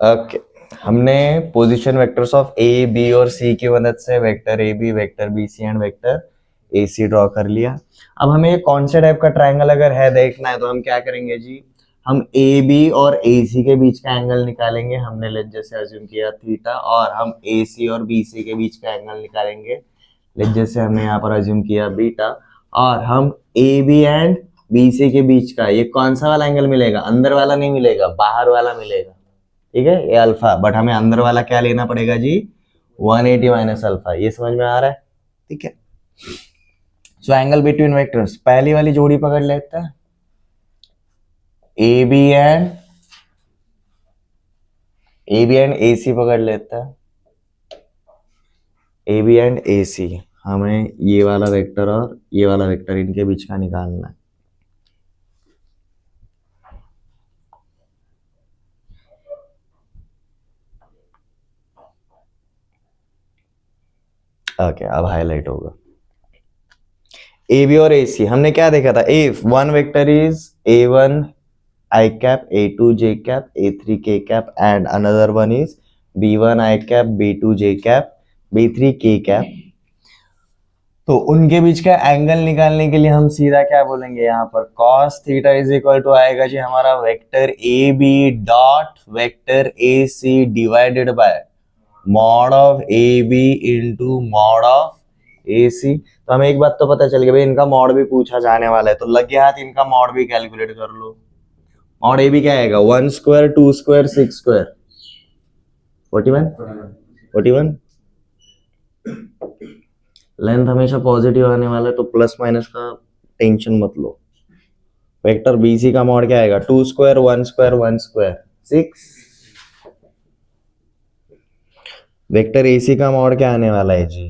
Okay, हमने position vectors of A B और C की मदद से vector A B, vector B C and vector A C draw कर लिया। अब हमें कौन से टाइप का ट्रायंगल अगर है देखना है तो हम क्या करेंगे जी, हम ए बी और ए सी के बीच का एंगल निकालेंगे। हमने लेट जैसे अज्यूम किया थीटा, और हम ए सी और बी सी के बीच का एंगल निकालेंगे लेट जैसे हमने यहाँ पर अज्यूम किया बीटा। और हम A B and B C के बीच का ये कौन सा वाला एंगल मिलेगा, अंदर वाला नहीं मिलेगा, बाहर वाला मिलेगा। ठीक है, ये अल्फा, बट हमें अंदर वाला क्या लेना पड़ेगा जी, 180 माइनस अल्फा। ये समझ में आ रहा है? ठीक है, सो एंगल बिटवीन वेक्टर्स, पहली वाली जोड़ी पकड़ लेते हैं, ए बी एंड ए सी पकड़ लेते हैं, ए बी एंड ए सी। हमें ये वाला वेक्टर और ये वाला वेक्टर इनके बीच का निकालना है। ओके, अब हाईलाइट होगा। ए बी और ए सी हमने क्या देखा था, if one vector is A one I cap, A two J cap, A three K cap and another one is B one I cap, B two J cap, B three K cap, तो उनके बीच का angle निकालने के लिए हम सीधा क्या बोलेंगे, यहाँ पर cos theta is equal to आएगा जी हमारा vector A B dot vector A C divided by mod of A B into mod of A C. तो हमें एक बात तो पता चल गई भाई, इनका मॉड भी पूछा जाने वाला है, तो लगे हाथ इनका मॉड भी कैलकुलेट कर लो। मॉड ए बी क्या आएगा, 1 स्क्वायर 2 स्क्वायर 6 स्क्वायर 41। लेंथ हमेशा पॉजिटिव आने वाला है, तो प्लस माइनस का टेंशन मत लो। वेक्टर बीसी का मॉड क्या आएगा, 2 square 1 square 1 square 6। Vector AC का मॉड क्या आने वाला है जी,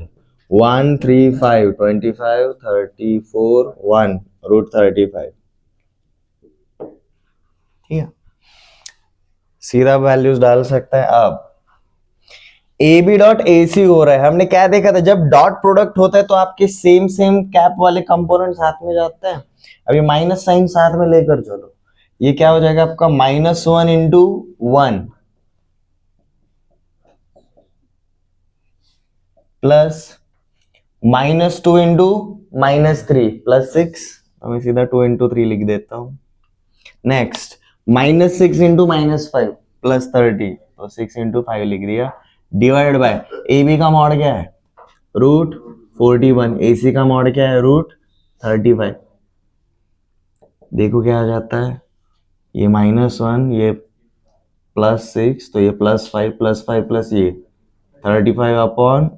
1 3 5 25 34 1 रूट 35। ठीक है, सीधा वैल्यूज डाल सकता है। अब ए बी डॉट ए सी हो रहा है, हमने क्या देखा था, जब डॉट प्रोडक्ट होता है तो आपके सेम सेम कैप वाले कंपोनेंट साथ में जाते हैं। अब ये माइनस साइन साथ में लेकर चलो, ये क्या हो जाएगा आपका -1 इंटू 1 प्लस -2 इंटू -3 प्लस 6। मैं सीधा 2 इंटू 3 लिख देता हूं। नेक्स्ट -6 इंटू -5 प्लस 30, तो 6 इंटू 5 लिख दिया, डिवाइड बाय ए बी का मॉड क्या है, रूट 41, ए सी का मॉड क्या है, रूट 35। देखो क्या आ जाता है, ये -1, ये +6, तो ये +5 +5 प्लस ये 35 अपॉन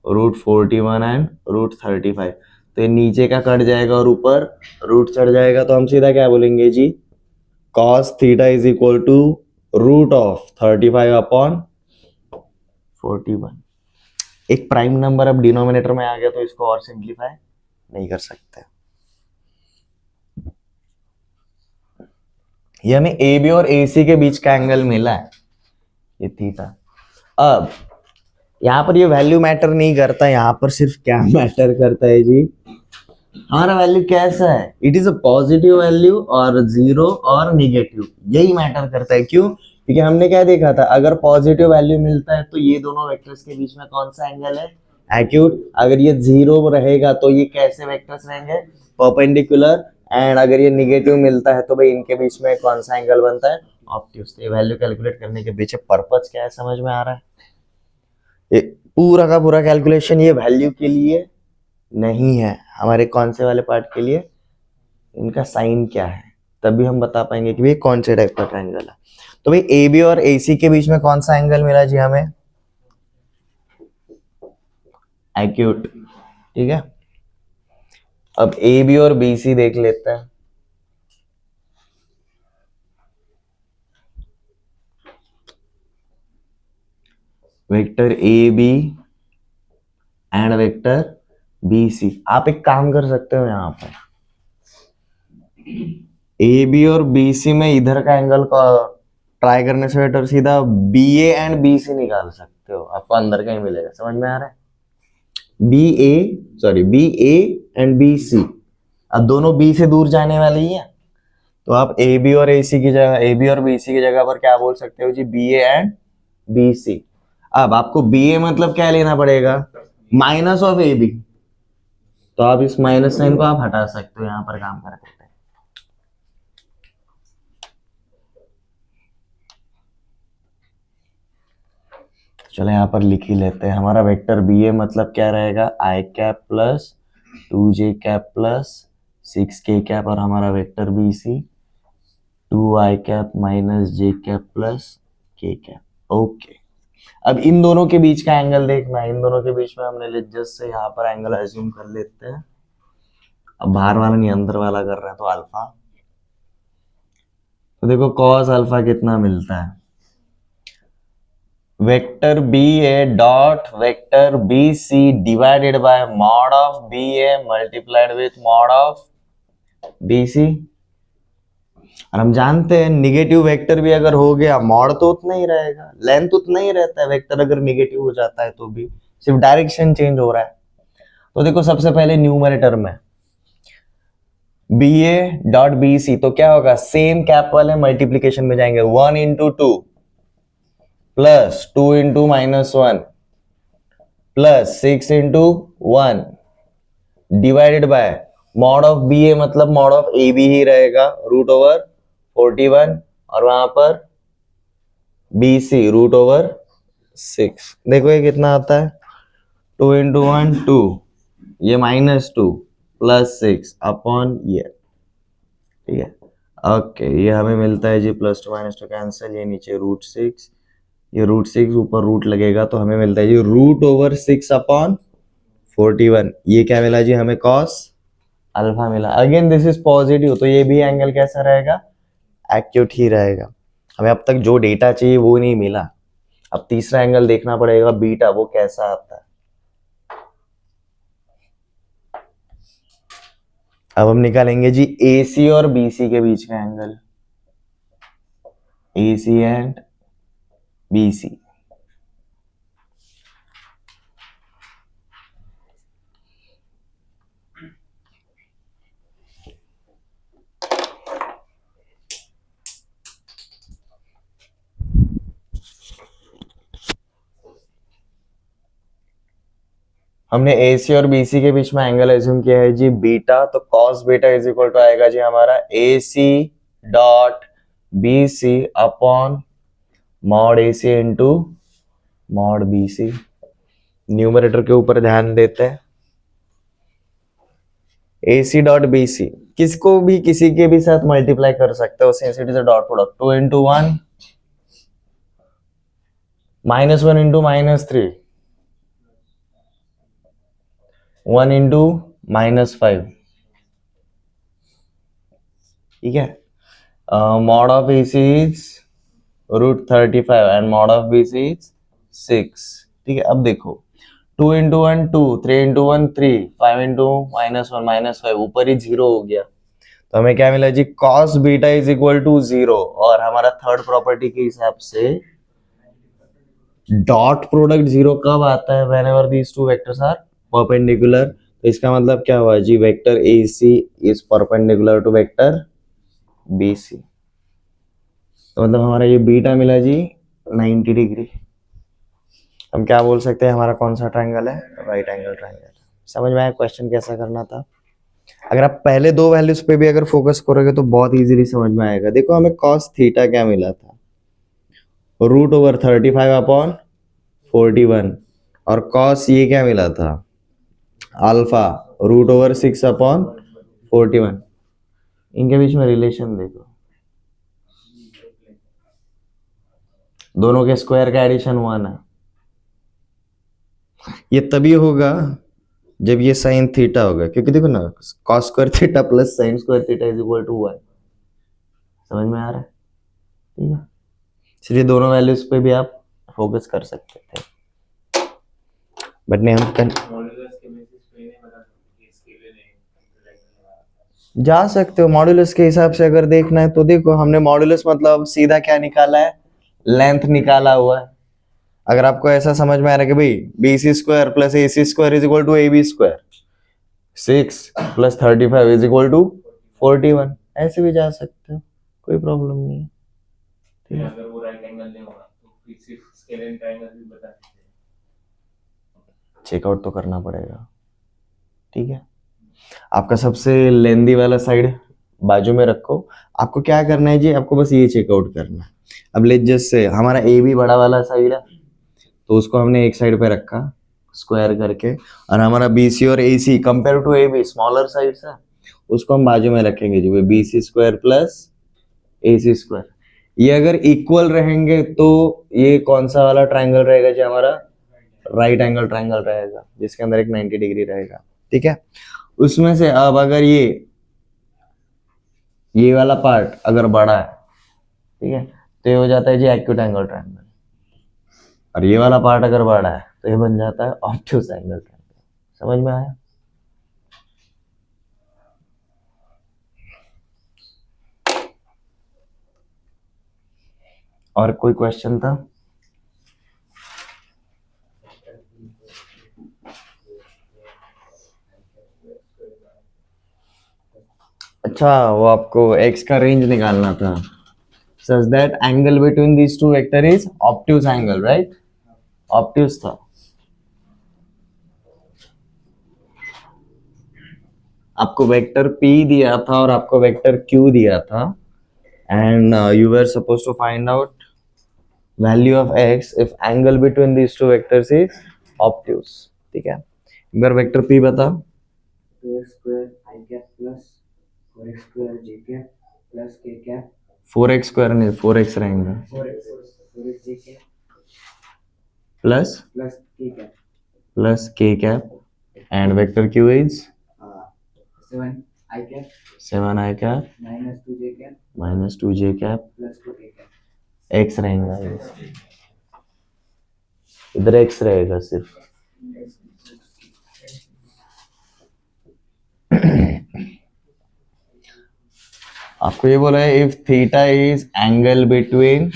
रूट 41 एंड रूट 35। तो ये नीचे का कट जाएगा और ऊपर रूट चढ़ जाएगा, तो हम सीधा क्या बोलेंगे जी, cos theta is equal to root of 35 upon 41। एक प्राइम नंबर अब डिनोमिनेटर में आ गया, तो इसको और सिंप्लीफाई नहीं कर सकते। ये हमें ए बी और ए सी के बीच का एंगल मिला है, ये थीटा। अब यहां पर ये वैल्यू मैटर नहीं करता, यहां पर सिर्फ क्या मैटर करता है जी, हमारा वैल्यू कैसा है, it is a positive value और जीरो और निगेटिव, यही मैटर करता है। क्यों? क्योंकि हमने क्या देखा था, अगर पॉजिटिव वैल्यू मिलता है तो ये दोनों वेक्टर्स के बीच में कौन सा एंगल है, एक्यूट। अगर ये जीरो रहेगा तो ये कैसे वेक्टर्स रहेंगे, परपेंडिकुलर। एंड अगर ये निगेटिव मिलता है तो भाई इनके बीच में कौन सा एंगल बनता है, ऑब्ट्यूज। ये वैल्यू कैलकुलेट करने के पीछे पर्पस क्या है समझ में आ रहा है? ये पूरा का पूरा कैलकुलेशन ये वैल्यू के लिए नहीं है, हमारे कौन से वाले पार्ट के लिए, इनका साइन क्या है, तभी हम बता पाएंगे कि भाई कौन से टाइप का ट्रायंगल है। तो भाई ए बी और ए सी के बीच में कौन सा एंगल मिला जी हमें, एक्यूट। ठीक है, अब ए बी और बी सी देख लेते हैं। Vector A B and vector B C, आप एक काम कर सकते हो, यहां पर ए बी और बी सी में इधर का एंगल का ट्राई करने से बेटर सीधा B A and B C निकाल सकते हो, आपको अंदर का ही मिलेगा। समझ में आ रहा है? B A and B C, अब दोनों बी से दूर जाने वाले ही है, तो आप ए बी और AC की जगह, ए बी और BC की जगह पर क्या बोल सकते हो जी, BA एंड BC। अब आपको BA मतलब क्या लेना पड़ेगा, माइनस ऑफ AB, तो आप इस माइनस साइन को आप हटा सकते हो यहाँ पर काम करते हैं। चलो यहाँ पर लिख ही लेते हैं, हमारा वेक्टर BA मतलब क्या रहेगा, I cap plus 2J cap plus 6K cap, और हमारा vector BC 2I cap minus J cap plus K cap. Okay, अब इन दोनों के बीच का एंगल देखना है, इन दोनों के बीच में हमने जस्ट से यहाँ पर एंगल अज्यूम कर लेते हैं। अब बाहर वाला नहीं अंदर वाला कर रहे हैं, तो अल्फा, तो देखो कॉस अल्फा कितना मिलता है, vector BA dot vector BC divided by mod of BA multiplied with mod of BC। और हम जानते हैं निगेटिव वेक्टर भी अगर हो गया, मॉड तो उतना ही रहेगा, लेंथ उतना ही रहता है, वेक्टर अगर निगेटिव हो जाता है तो भी सिर्फ डायरेक्शन चेंज हो रहा है। तो देखो सबसे पहले न्यूमरेटर में BA डॉट BC, तो क्या होगा, सेम कैप वाले मल्टीप्लीकेशन में जाएंगे, 1 into 2 plus 2 into minus 1 plus 6 into 1 divided by mod of BA मतलब मॉड ऑफ AB ही रहेगा, रूट ओवर 41, और वहां पर BC रूट ओवर 6। देखो ये कितना आता है, 2 इंटू 1 2, ये माइनस 2 प्लस 6 अपॉन ये, ठीक है। ओके, ये हमें मिलता है जी प्लस 2 माइनस 2 कैंसिल, ये नीचे रूट 6, ये रूट 6 ऊपर रूट लगेगा, तो हमें मिलता है जी रूट ओवर 6 अपॉन 41। ये क्या मिला जी हमें, कॉस अल्फा मिला। अगेन दिस इज पॉजिटिव, तो ये भी एंगल कैसा रहेगा, एक्यूट ही रहेगा। हमें अब तक जो डेटा चाहिए वो नहीं मिला, अब तीसरा एंगल देखना पड़ेगा बीटा, वो कैसा आता है। अब हम निकालेंगे जी AC और BC के बीच का एंगल, AC एंड BC। हमने AC और BC के बीच में एंगल एज्यूम किया है जी बीटा, तो cos beta is equal to आएगा जी हमारा AC dot BC upon mod AC into mod BC। Numerator के ऊपर ध्यान देते हैं, AC डॉट BC किसको भी किसी के भी साथ मल्टीप्लाई कर सकते हो, since it is a dot product, 2 into 1 minus 1 into minus 3, 1 into minus 5, ठीक है। Mod of AC is root 35 and mod of BC is 6, ठीक है। अब देखो 2 into 1 2, 3 into 1 3, 5 into minus 1 minus 5, ऊपर ही 0 हो गया, तो हमें क्या मिला जी, cos beta is equal to 0। और हमारा थर्ड प्रॉपर्टी के हिसाब से डॉट प्रोडक्ट 0 कब आता है, whenever these two vectors are perpendicular. तो इसका मतलब क्या हुआ जी, vector AC is perpendicular to vector BC, तो मतलब हमारा ये बीटा मिला जी 90 डिग्री। हम क्या बोल सकते हैं, हमारा कौन सा ट्रायंगल है, राइट एंगल ट्रायंगल। समझ में आया क्वेश्चन कैसा करना था। अगर आप पहले दो वैल्यूज पे भी अगर फोकस करोगे तो बहुत इजीली समझ में आएगा। देखो हमें cos थीटा क्या मिला था, रूट ओवर 35 अपॉन 41, और cos ये क्या मिला था, अल्फा रूट ओवर 6 अपॉन 41। इनके बीच में रिलेशन देखो, दोनों के स्क्वायर का एडिशन 1 है। ये तभी होगा जब ये साइन थीटा होगा, क्योंकि देखो ना cos square theta plus sine square theta is equal to 1। समझ में आ रहा है, ठीक है। इसलिए दोनों वैल्यूज पे भी आप फोकस कर सकते थे, बट नहीं हम जा सकते हो मॉड्यूलस के हिसाब से अगर देखना है तो। देखो हमने मॉड्यूलस मतलब सीधा क्या निकाला है, लेंथ निकाला हुआ है। अगर आपको ऐसा समझ में आ रहा है कि भाई BC square plus AC square is equal to AB square, 6 plus 35 is equal to 41, ऐसे भी जा सकते हो, कोई प्रॉब्लम नहीं है। ठीक है, अगर वो राइट एंगल नहीं होगा तो फिर सिर्फ स्केल एंड ट्रायंगल भी बता देते हैं। चेकआउट तो करना पड़ेगा। ठीक है, आपका सबसे लेंदी वाला साइड बाजू में रखो। आपको क्या करना है जी, आपको बस ये चेकआउट करना है। अब लेट जस्ट से हमारा ए भी बड़ा वाला साइड है, तो उसको हमने एक साइड पे रखा स्क्वायर करके, और हमारा बी सी और A C compare to A B smaller side है, उसको हम बाजू में रखेंगे जी, B C square plus A C square. ये अगर इक्वल रहेंगे तो ये कौन सा वाला ट्राइंगल रहेगा जी, हमारा राइट एंगल ट्राइंगल रहेगा, जिसके अंदर एक 90 डिग्री रहेगा। ठीक है, उसमें से अब अगर ये वाला पार्ट अगर बड़ा है, ठीक है, तो ये हो जाता है जी एक्यूट एंगल ट्राइंगल, और ये वाला पार्ट अगर बड़ा है तो ये बन जाता है ऑब्ट्यूज एंगल ट्राइंगल। समझ में आया? और कोई क्वेश्चन था? अच्छा, वो आपको x का रेंज निकालना था, such that angle between these two vector is obtuse angle, right? obtuse था। आपको वेक्टर p दिया था और आपको वेक्टर q दिया था, and you were supposed to find out value of x if angle between these two vectors is obtuse। ठीक है, एक बार वेक्टर p बता। 2x square I cap plus 4x square j cap plus k cap 4x square नहीं 4x रहेंगे 4x j cap plus plus k cap k cap, and vector q is 7 I cap 7i cap minus 2 j cap minus 2j cap, plus 2 k cap. x रहेगा ये। इधर x रहेगा सिर्फ। आपको ये बोला है if theta is angle between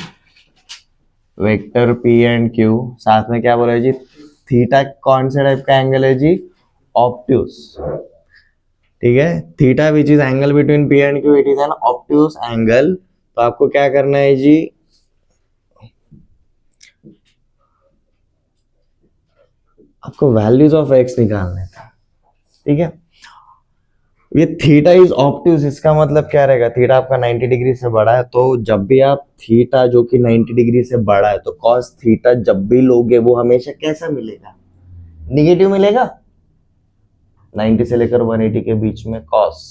vector p and q, साथ में क्या बोला है जी, थीटा कौन से टाइप का एंगल है जी, ऑब्ट्यूस। ठीक है, theta which is angle between p and q, it is an obtuse angle. तो आपको क्या करना है जी, आपको वैल्यूज ऑफ x निकालने थे। ठीक है, ये थीटा इज ऑब्ट्यूज, इसका मतलब क्या रहेगा, थीटा आपका 90 डिग्री से बड़ा है, तो जब भी आप थीटा जो कि 90 डिग्री से बड़ा है, तो कॉस थीटा जब भी लोगे वो हमेशा कैसा मिलेगा, निगेटिव मिलेगा। 90 से लेकर 180 के बीच में कॉस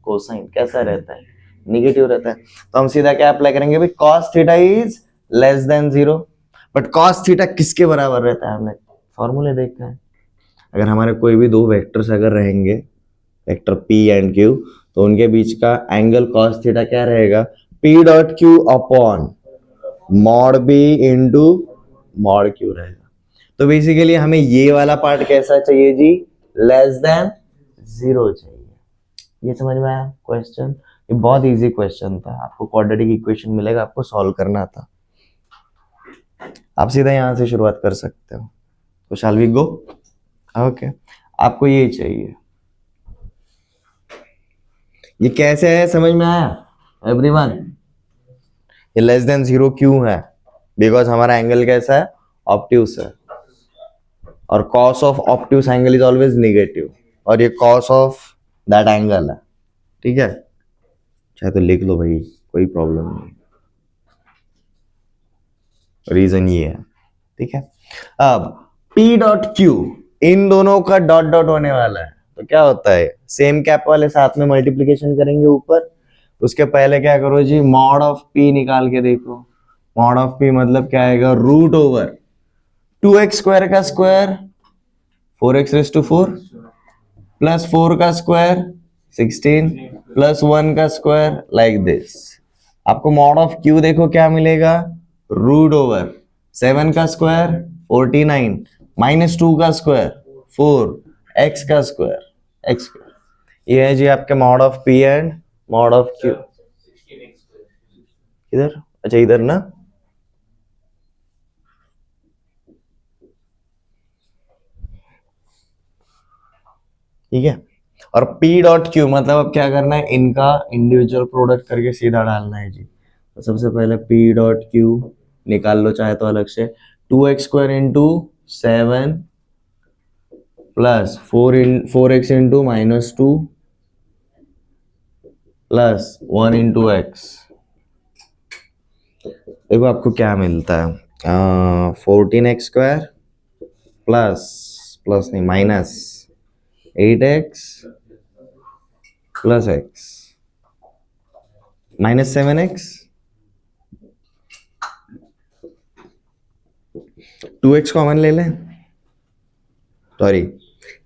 कोसाइन कैसा रहता है, निगेटिव रहता है। तो हम सीधा क्या अप्लाई करेंगे भाई, cos theta is less than 0। But cos theta किसके बराबर रहता है, हमने फॉर्मूले देखा है। अगर हमारे कोई भी दो वेक्टर्स अगर रहेंगे, वेक्टर p एंड q, तो उनके बीच का एंगल cos थीटा क्या रहेगा, p dot q upon mod b into mod q रहेगा। तो बेसिकली हमें ये वाला पार्ट कैसा चाहिए जी, लेस देन 0 चाहिए। ये समझ में आया क्वेश्चन? ये बहुत इजी क्वेश्चन था, आपको क्वाड्रेटिक इक्वेशन मिलेगा, आपको सॉल्व करना था। आप सीधा यहां से शुरुआत कर सकते हो। तो शैल वी गो? ओके, आपको ये चाहिए। ये कैसे है, समझ में आया एवरीवन? ये लेस देन 0 क्यों है, बिकॉज हमारा एंगल कैसा है, ऑब्ट्यूस है, और cos of obtuse angle is always negative, और ये कॉस ऑफ दैट एंगल है। ठीक है, चाहे तो लिख लो भाई, कोई प्रॉब्लम नहीं, रीजन ये है। ठीक है, अब P डॉट Q, इन दोनों का डॉट डॉट होने वाला है, तो क्या होता है, सेम कैप वाले साथ में मल्टीप्लीकेशन करेंगे ऊपर। उसके पहले क्या करो जी, मॉड ऑफ P निकाल के देखो। मॉड ऑफ P मतलब क्या आएगा, रूट ओवर 2x स्क्वायर का square 4x raise to 4 plus 4 का स्क्वायर 16 प्लस 1 का स्क्वायर लाइक दिस। आपको मॉड ऑफ Q देखो क्या मिलेगा, रूट ओवर 7 का स्क्वायर 49 माइनस 2 का स्क्वायर 4 x का स्क्वायर x स्क्वायर। ये है जी आपके mod of P and mod of Q। इधर, अच्छा इधर ना, ठीक है। और पी डॉट क्यू मतलब अब क्या करना है, इनका इंडिविजुअल प्रोडक्ट करके सीधा डालना है जी। तो सबसे पहले पी डॉट क्यू निकाल लो चाहे तो अलग से, 2x² into 7 plus 4x into -2 plus 1 into x. देखो आपको क्या मिलता है, 14x² प्लस प्लस नहीं -8x plus x -7x, 2x common ले लें, सॉरी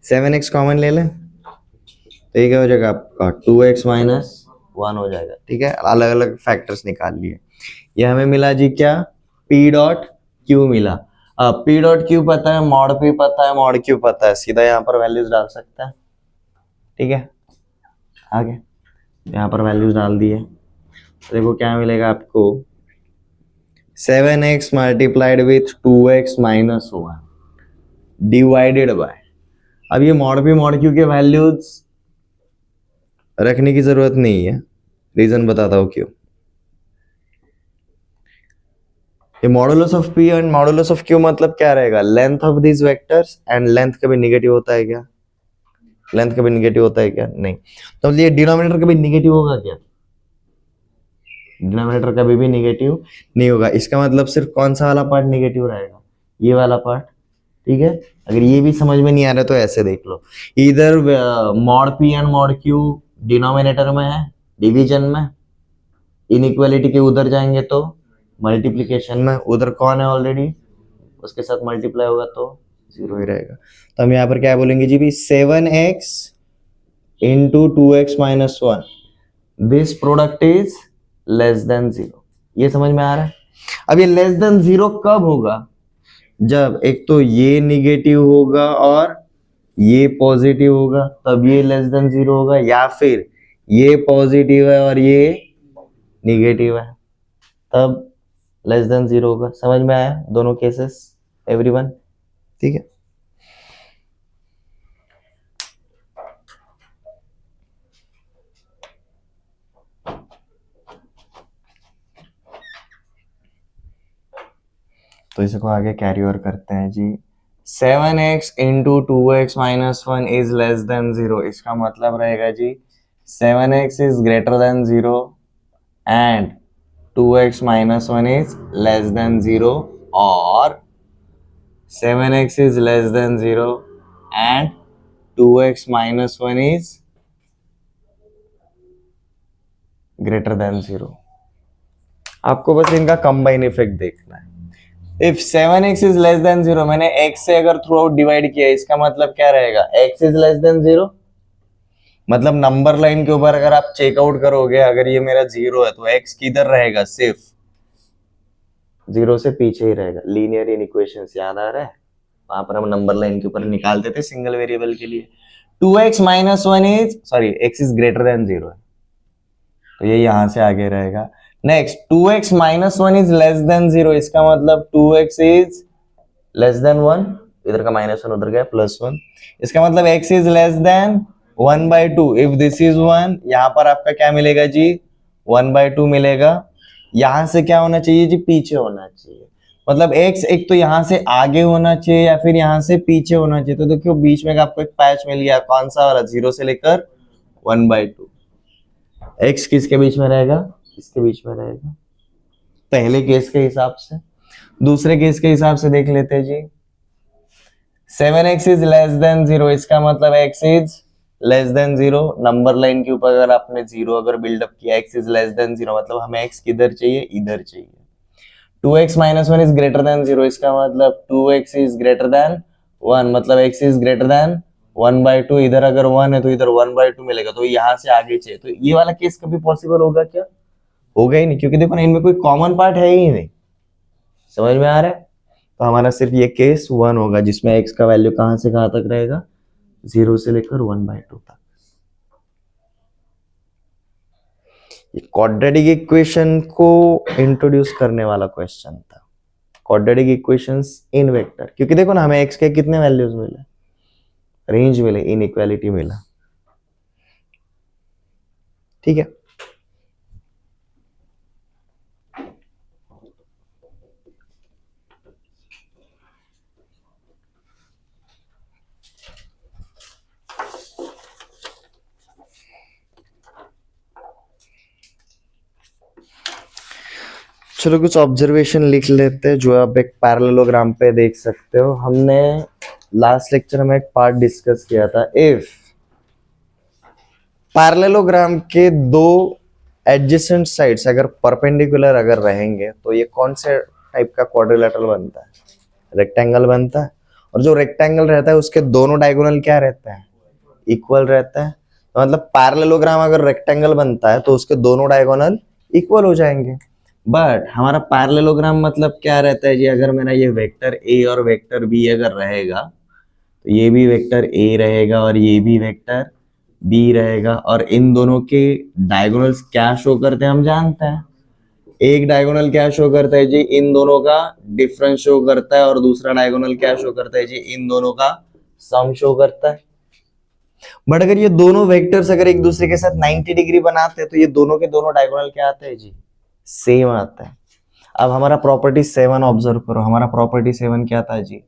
7x कॉमन ले लें, तो ये क्या हो जाएगा आपका 2x माइनस 1 हो जाएगा। ठीक है, अलग अलग फैक्टर्स निकाल लिए। ये हमें मिला जी क्या, P डॉट क्यू मिला। अब P डॉट क्यू पता है, मॉड P पता है, मॉड Q पता है, सीधा यहाँ पर वैल्यूज डाल सकते हैं। ठीक है, आगे यहाँ पर वैल्यूज डाल दिए, तो देखो क्या मिलेगा आपको, 7x multiplied with 2x minus 1 divided by, अब ये मॉड P मॉड Q के वैल्यूज रखने की जरूरत नहीं है, रीजन बताता हूँ क्यों। ये modulus of P and modulus of Q मतलब क्या रहेगा, length of this vectors, and length कभी निगेटिव होता है क्या, लेंथ कभी निगेटिव होता है क्या, नहीं। तो ये डिनोमिनेटर कभी निगेटिव होगा क्या, डिनोमिनेटर कभी भी निगेटिव नहीं होगा। इसका मतलब सिर्फ कौन सा वाला पार्ट निगेटिव रहेगा, ये वाला पार्ट। ठीक है, अगर ये भी समझ में नहीं आ रहा तो ऐसे देख लो, इधर mod P and mod Q denominator में है, डिवीजन में, इनइक्वालिटी के उधर जाएंगे तो मल्टीप्लिकेशन में, उधर कौन है ऑलरेडी, उसके साथ मल्टीप्लाई होगा तो 0 ही रहेगा। तो हम यहाँ पर क्या बोलेंगे जी भी, 7x into 2x minus 1, this product is less than 0। ये समझ में आ रहा है। अब ये लेस देन 0 कब होगा, जब एक तो ये निगेटिव होगा और ये पॉजिटिव होगा, तब ये लेस देन 0 होगा, या फिर ये पॉजिटिव है और ये निगेटिव है, तब लेस देन 0 होगा। समझ में आया दोनों केसेस एवरीवन? ठीक है, तो इसको आगे कैरी ओवर करते हैं जी। 7x into 2x minus 1 is less than 0, इसका मतलब रहेगा जी 7x is greater than 0 and 2x minus 1 is less than 0, और 7x is less than 0 and 2x minus 1 is greater than 0। आपको बस इनका कंबाइन इफेक्ट देखना है। If 7x is less than 0, मैंने x से अगर थ्रू आउट डिवाइड किया, इसका मतलब क्या रहेगा, x is less than 0, मतलब नंबर लाइन के ऊपर अगर आप चेकआउट करोगे, अगर ये मेरा 0 है तो x किधर रहेगा, सिर्फ 0 से पीछे ही रहेगा। लीनियर इनइक्वेशंस याद आ रहा है, वहां पर हम नंबर लाइन के ऊपर निकालते थे सिंगल वेरिएबल के लिए। 2x minus 1 is, sorry x is greater than 0 है, तो ये यहां से आगे रहेगा। Next 2x minus 1 is less than 0, इसका मतलब 2x इज लेस देन 1, इधर का -1 उधर गया +1, इसका मतलब x is less than 1/2। If this is 1, यहां पर आपका क्या मिलेगा जी, 1/2 मिलेगा। यहां से क्या होना चाहिए जी, पीछे होना चाहिए, मतलब x एक तो यहां से आगे होना चाहिए या फिर यहां से पीछे होना चाहिए। तो देखो बीच में आपको एक पैच मिल गया, कौन सा वाला, 0 से लेकर 1/2। x किसके बीच में रहेगा, इसके बीच में रहेगा, पहले केस के हिसाब से। दूसरे केस के हिसाब से देख लेते हैं जी, 7x इज लेस देन 0, इसका मतलब x is less than 0। Number line के ऊपर अगर आपने 0 अगर बिल्डअप किया, x इज लेस देन 0, मतलब हमें x किधर चाहिए, इधर चाहिए। 2x minus 1 is greater than 0, इसका मतलब 2x इज ग्रेटर देन 1, मतलब x इज ग्रेटर देन 1/2। इधर अगर 1 है तो इधर 1/2 मिलेगा, तो यहां से आगे चाहिए। तो ये वाला केस कभी पॉसिबल होगा क्या, होगा ही नहीं, क्योंकि देखो ना इनमें कोई कॉमन पार्ट है ही नहीं। समझ में आ रहा है? तो हमारा सिर्फ ये केस 1 होगा, जिसमें x का वैल्यू कहां से कहां तक रहेगा, 0 से लेकर 1/2 तक। ये क्वाड्रेटिक इक्वेशन को इंट्रोड्यूस करने वाला क्वेश्चन था, क्वाड्रेटिक इक्वेशंस इन वेक्टर। क्योंकि देखो ना हमें x के कितने वैल्यूज मिले, रेंज मिले, इनइक्वालिटी मिला। ठीक है। चलो कुछ ऑब्जर्वेशन लिख लेते हैं जो आप एक पैरेललोग्राम पे देख सकते हो। हमने लास्ट लेक्चर में एक पार्ट डिस्कस किया था, इफ पैरेललोग्राम के दो एडजेसेंट साइड्स अगर परपेंडिकुलर अगर रहेंगे तो ये कौन से टाइप का क्वाड्रिलेटरल बनता है? रेक्टेंगल बनता है। और जो रेक्टेंगल रहता है उसके दोनों डायगोनल क्या रहता है? इक्वल रहता है। तो मतलब पैरेललोग्राम अगर रेक्टेंगल बनता है तो उसके दोनों डायगोनल इक्वल हो जाएंगे। बट हमारा पैरेललोग्राम मतलब क्या रहता है जी? अगर मेरा ये वेक्टर ए और वेक्टर बी अगर रहेगा तो ये भी वेक्टर ए रहेगा और ये भी वेक्टर बी रहेगा, और इन दोनों के डायगोनल्स क्या शो करते हैं हम जानते हैं। एक डायगोनल क्या शो करता है जी? इन दोनों का डिफरेंस शो करता है, और दूसरा डायगोनल क्या शो करता है जी? इन दोनों का सम शो करता है। बट अगर ये दोनों वेक्टर्स अगर एक दूसरे के साथ 90 डिग्री बनाते हैं तो ये दोनों के दोनों डायगोनल क्या आते हैं जी? सेम आता है। अब हमारा प्रॉपर्टी 7 ऑब्जर्व करो। हमारा प्रॉपर्टी 7 क्या था जी?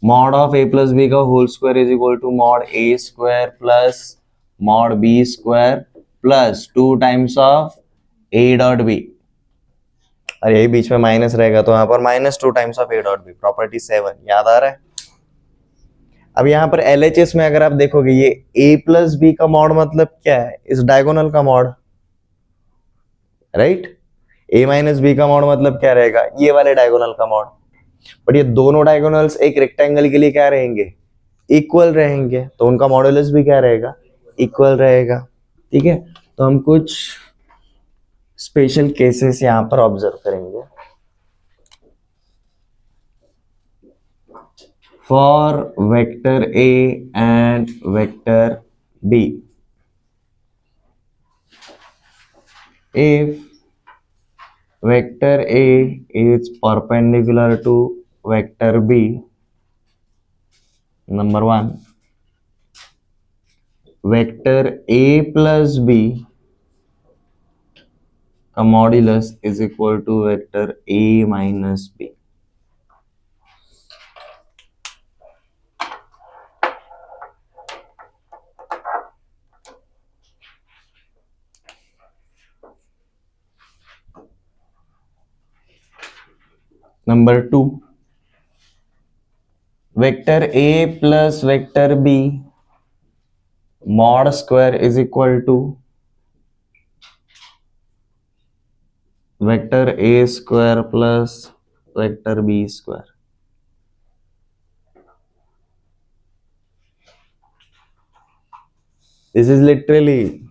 Mod of A plus B का whole square is equal to mod A square plus mod B square plus 2 times of A dot B. और यही बीच में माइनस रहेगा तो यहाँ पर -2 times of A dot B. Property 7 याद आ रहा है? अब यहाँ पर LHS में अगर आप देखोगे ये a प्लस बी का मॉड मतलब क्या है? इस डायगोनल का mod, right? a minus B का मॉड मतलब क्या रहेगा? ये वाले डायगोनल का मॉड। बट ये दोनों डायगोनल्स एक रेक्टेंगल के लिए क्या रहेंगे? इक्वल रहेंगे, तो उनका मॉडुलस भी क्या रहेगा? इक्वल रहेगा। ठीक है, तो हम कुछ स्पेशल केसेस यहाँ पर ऑब्जर्व करेंगे। For vector A and vector B, if vector A is perpendicular to vector B, number one, vector A plus B का modulus is equal to vector A minus B. Number two, vector A plus vector B mod square is equal to vector A square plus vector B square. This is literally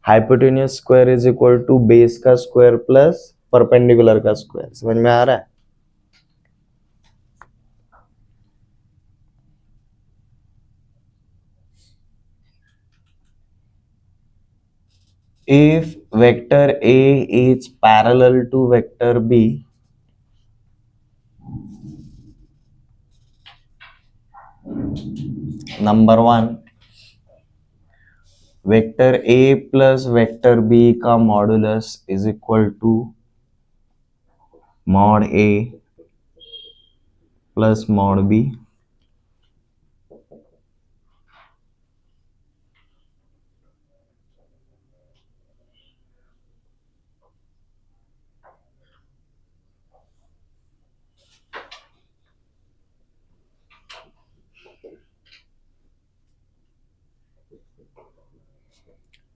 hypotenuse square is equal to base का square plus perpendicular का square. समझ में आ रहा है? If vector A is parallel to vector B, number one, vector A plus vector B का modulus is equal to mod A plus mod B.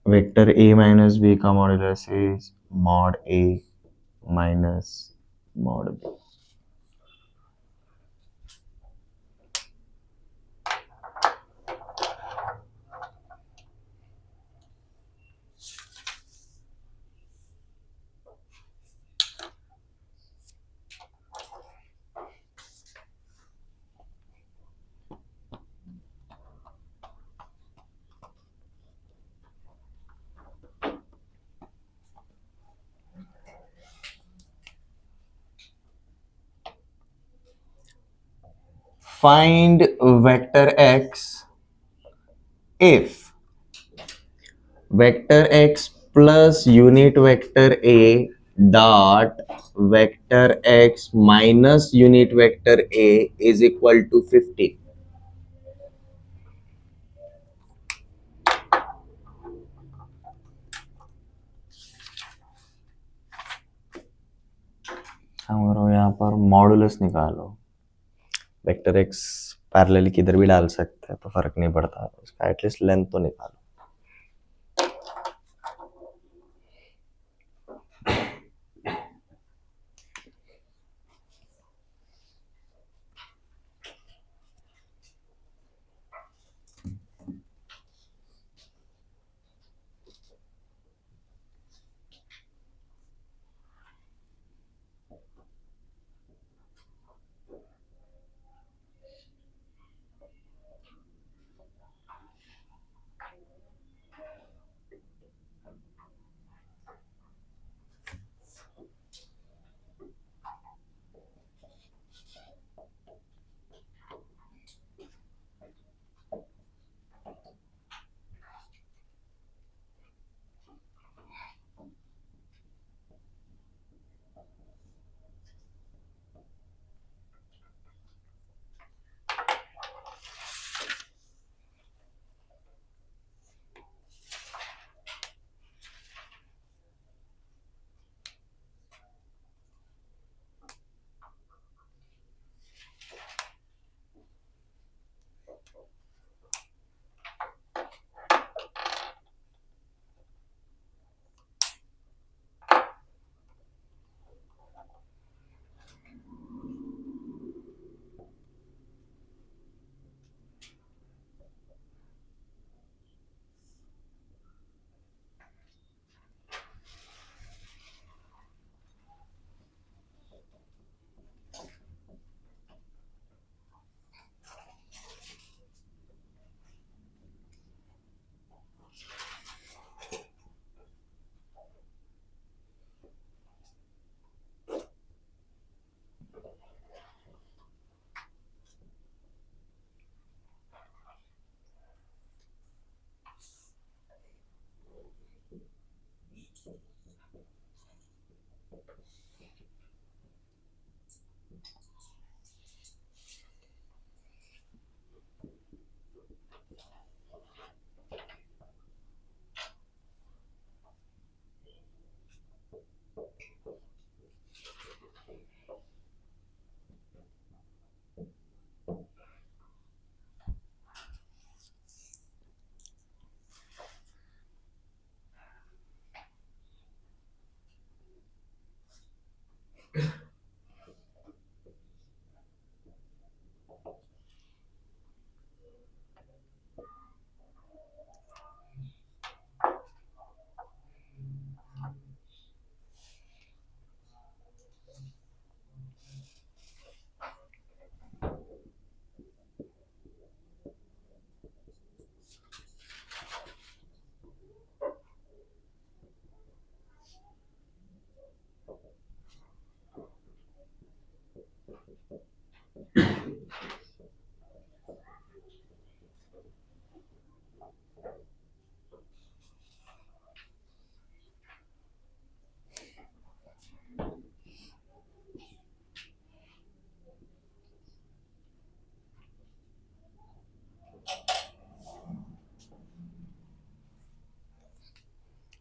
Vector A minus B का modulus is mod A minus mod B. Find vector x if vector x plus unit vector A dot vector X minus unit vector A is equal to 50. हम करो यहाँ पर modulus निकालो. Vector x parallel किधर भी डाल सकते हैं तो फर्क नहीं पड़ता, उसका एटलीस्ट लेंथ तो निकालो.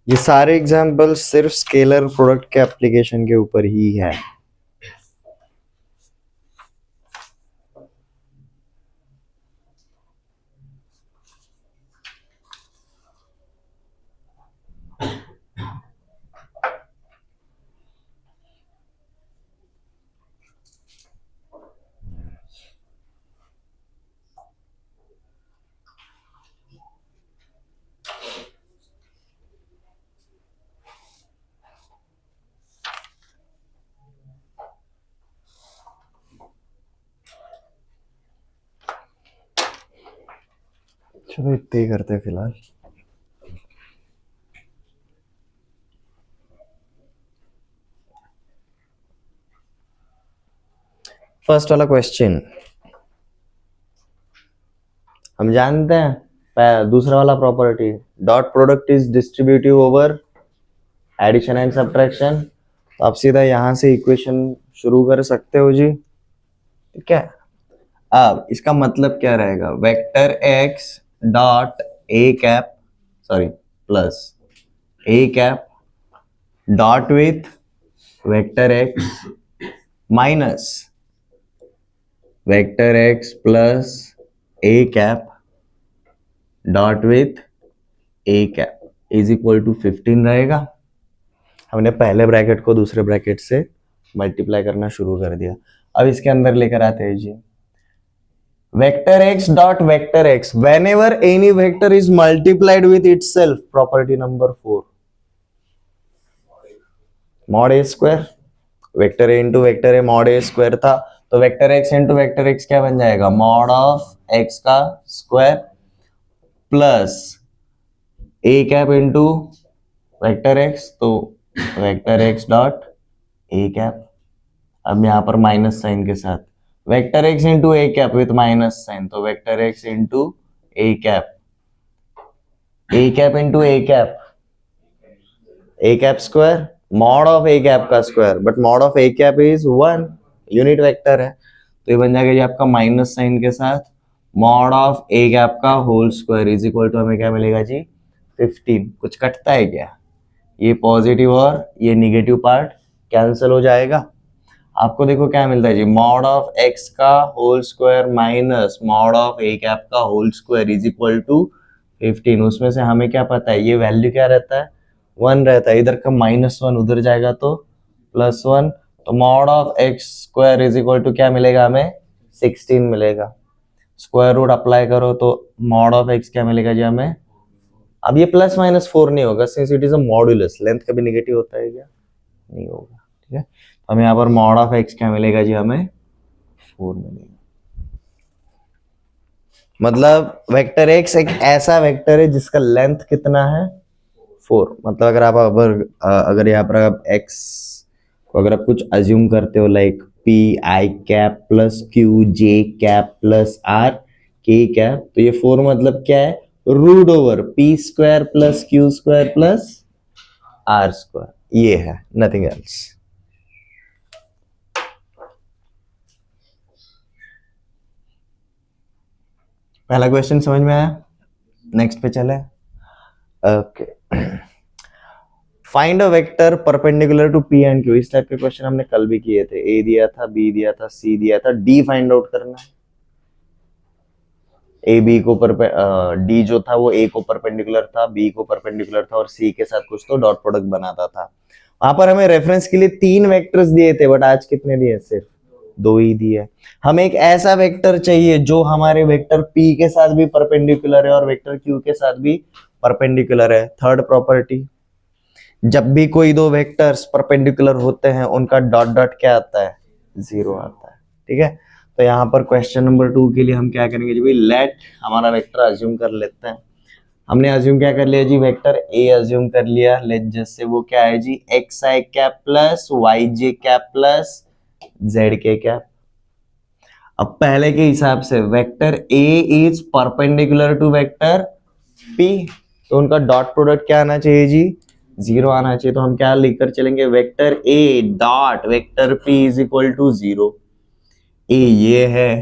ये सारे एग्जाम्पल सिर्फ स्केलर प्रोडक्ट के एप्लीकेशन के ऊपर ही है. चलो इतने ही करते हैं फिलहाल. फर्स्ट वाला क्वेश्चन हम जानते हैं. दूसरा वाला property dot product is distributive over addition and subtraction, तो आप सीधा यहाँ से इक्वेशन शुरू कर सकते हो जी, ठीक है। अब इसका मतलब क्या रहेगा, vector X dot A cap, sorry plus A cap dot with vector X minus vector X plus A cap dot with A cap is equal to 15 रहेगा। हमने पहले ब्रैकेट को दूसरे ब्रैकेट से मल्टीप्लाई करना शुरू कर दिया। अब इसके अंदर लेकर आते हैं जी, vector X dot vector X, whenever any vector is multiplied with itself, property number 4, mod A square, vector A into vector A mod A square था, तो vector X into vector X क्या बन जाएगा, mod of X का square plus A cap into vector X, तो vector X dot A cap. अब यहां पर माइनस साइन के साथ vector X into A cap with minus sign, तो vector X into A cap into A cap square, mod of A cap का square, but mod of A cap is 1 unit vector है, तो ये बन जाएगा ये आपका माइनस साइन के साथ मॉड ऑफ ए कैप का whole square is equal to, हमें क्या मिलेगा जी 15। कुछ कटता है क्या, ये पॉजिटिव और ये निगेटिव पार्ट कैंसिल हो जाएगा, आपको देखो क्या मिलता है जी, मॉड ऑफ एक्स का whole square minus mod of A cap का whole square is equal to 15। उसमें से हमें क्या पता है, ये वैल्यू क्या रहता है 1 रहता है, इधर का -1 उधर जाएगा तो +1, तो mod of X square is equal to क्या मिलेगा हमें 16 मिलेगा। स्क्वायर रूट अप्लाई करो तो मॉड ऑफ एक्स क्या मिलेगा जी हमें, अब ये +-4 नहीं होगा since it is a modulus, length कभी नेगेटिव होता है क्या, नहीं होगा, ठीक है। हमें यहाँ पर मॉड ऑफ एक्स क्या मिलेगा जी हमें 4 मिलेगा। मतलब वेक्टर एक्स एक ऐसा वेक्टर है जिसका लेंथ कितना है 4, मतलब अगर आप अगर यहाँ पर आप एक्स को अगर आप कुछ अज्यूम करते हो like P I cap plus Q J cap plus R K cap, तो ये 4 मतलब क्या है, root over P square plus Q square plus R square, ये है नथिंग एल्स। पहला क्वेश्चन समझ में आया, नेक्स्ट पे चले। Okay, find a vector perpendicular to P and Q, इस टाइप के क्वेश्चन हमने कल भी किए थे, ए दिया था, बी दिया था, सी दिया था, डी फाइंड आउट करना है। ए बी को डी जो था वो ए को परपेंडिकुलर था, बी को परपेंडिकुलर था और सी के साथ कुछ तो डॉट प्रोडक्ट बनाता था। वहां पर हमें रेफरेंस के लिए 3 वेक्टर्स दिए थे, बट आज कितने दिए, सिर्फ 2 ही दिए। हमें एक ऐसा वेक्टर चाहिए जो हमारे वेक्टर पी के साथ भी परपेंडिकुलर है और वेक्टर क्यू के साथ भी परपेंडिकुलर है। थर्ड प्रॉपर्टी, जब भी कोई 2 वेक्टर्स परपेंडिकुलर होते हैं उनका डॉट डॉट क्या आता है, 0 आता है, ठीक है। तो यहाँ पर क्वेश्चन नंबर 2 के लिए हम क्या करेंगे जी, भाई लेट हमारा वेक्टर अज्यूम कर लेते हैं। हमने अज्यूम क्या कर लिया जी, वेक्टर ए अज्यूम कर लिया, लेट जैसे वो क्या है जी, X I cap plus Y J cap plus Z K cap. अब पहले के हिसाब से vector A is perpendicular to vector P, तो उनका डॉट प्रोडक्ट क्या आना चाहिए जी, 0 आना चाहिए। तो हम क्या लिखकर चलेंगे, vector A dot vector P is equal to 0। A ये है,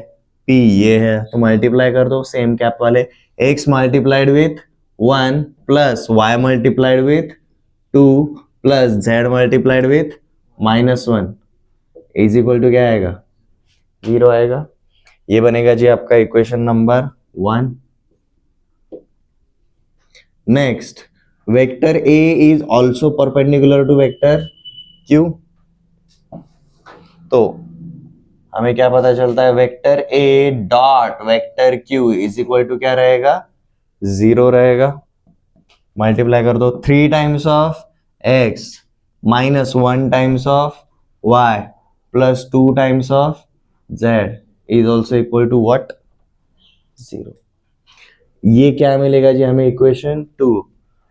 पी ये है, तो मल्टीप्लाई कर दो सेम कैप वाले, x multiplied with 1 plus y multiplied with 2 plus z multiplied with -1 is equal to क्या आएगा, 0 आएगा। ये बनेगा जी आपका equation number 1। Next, vector a is also perpendicular to vector q, तो हमें क्या पता चलता है, vector A dot vector Q is equal to क्या रहेगा, 0 रहेगा। मल्टीप्लाई कर दो 3 times of x minus 1 times of y plus 2 times of z is also equal to what, 0। ये क्या मिलेगा जी हमें, इक्वेशन 2।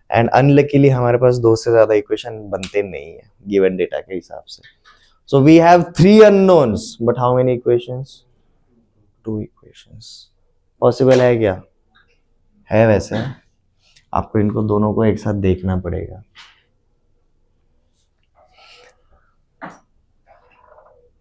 एंड अनलकीली हमारे पास 2 से ज्यादा इक्वेशन बनते नहीं है गिवन डेटा के हिसाब से। So we have 3 unknowns, but how many equations? 2 equations. Possible है क्या? है वैसे, आपको इनको दोनों को एक साथ देखना पड़ेगा।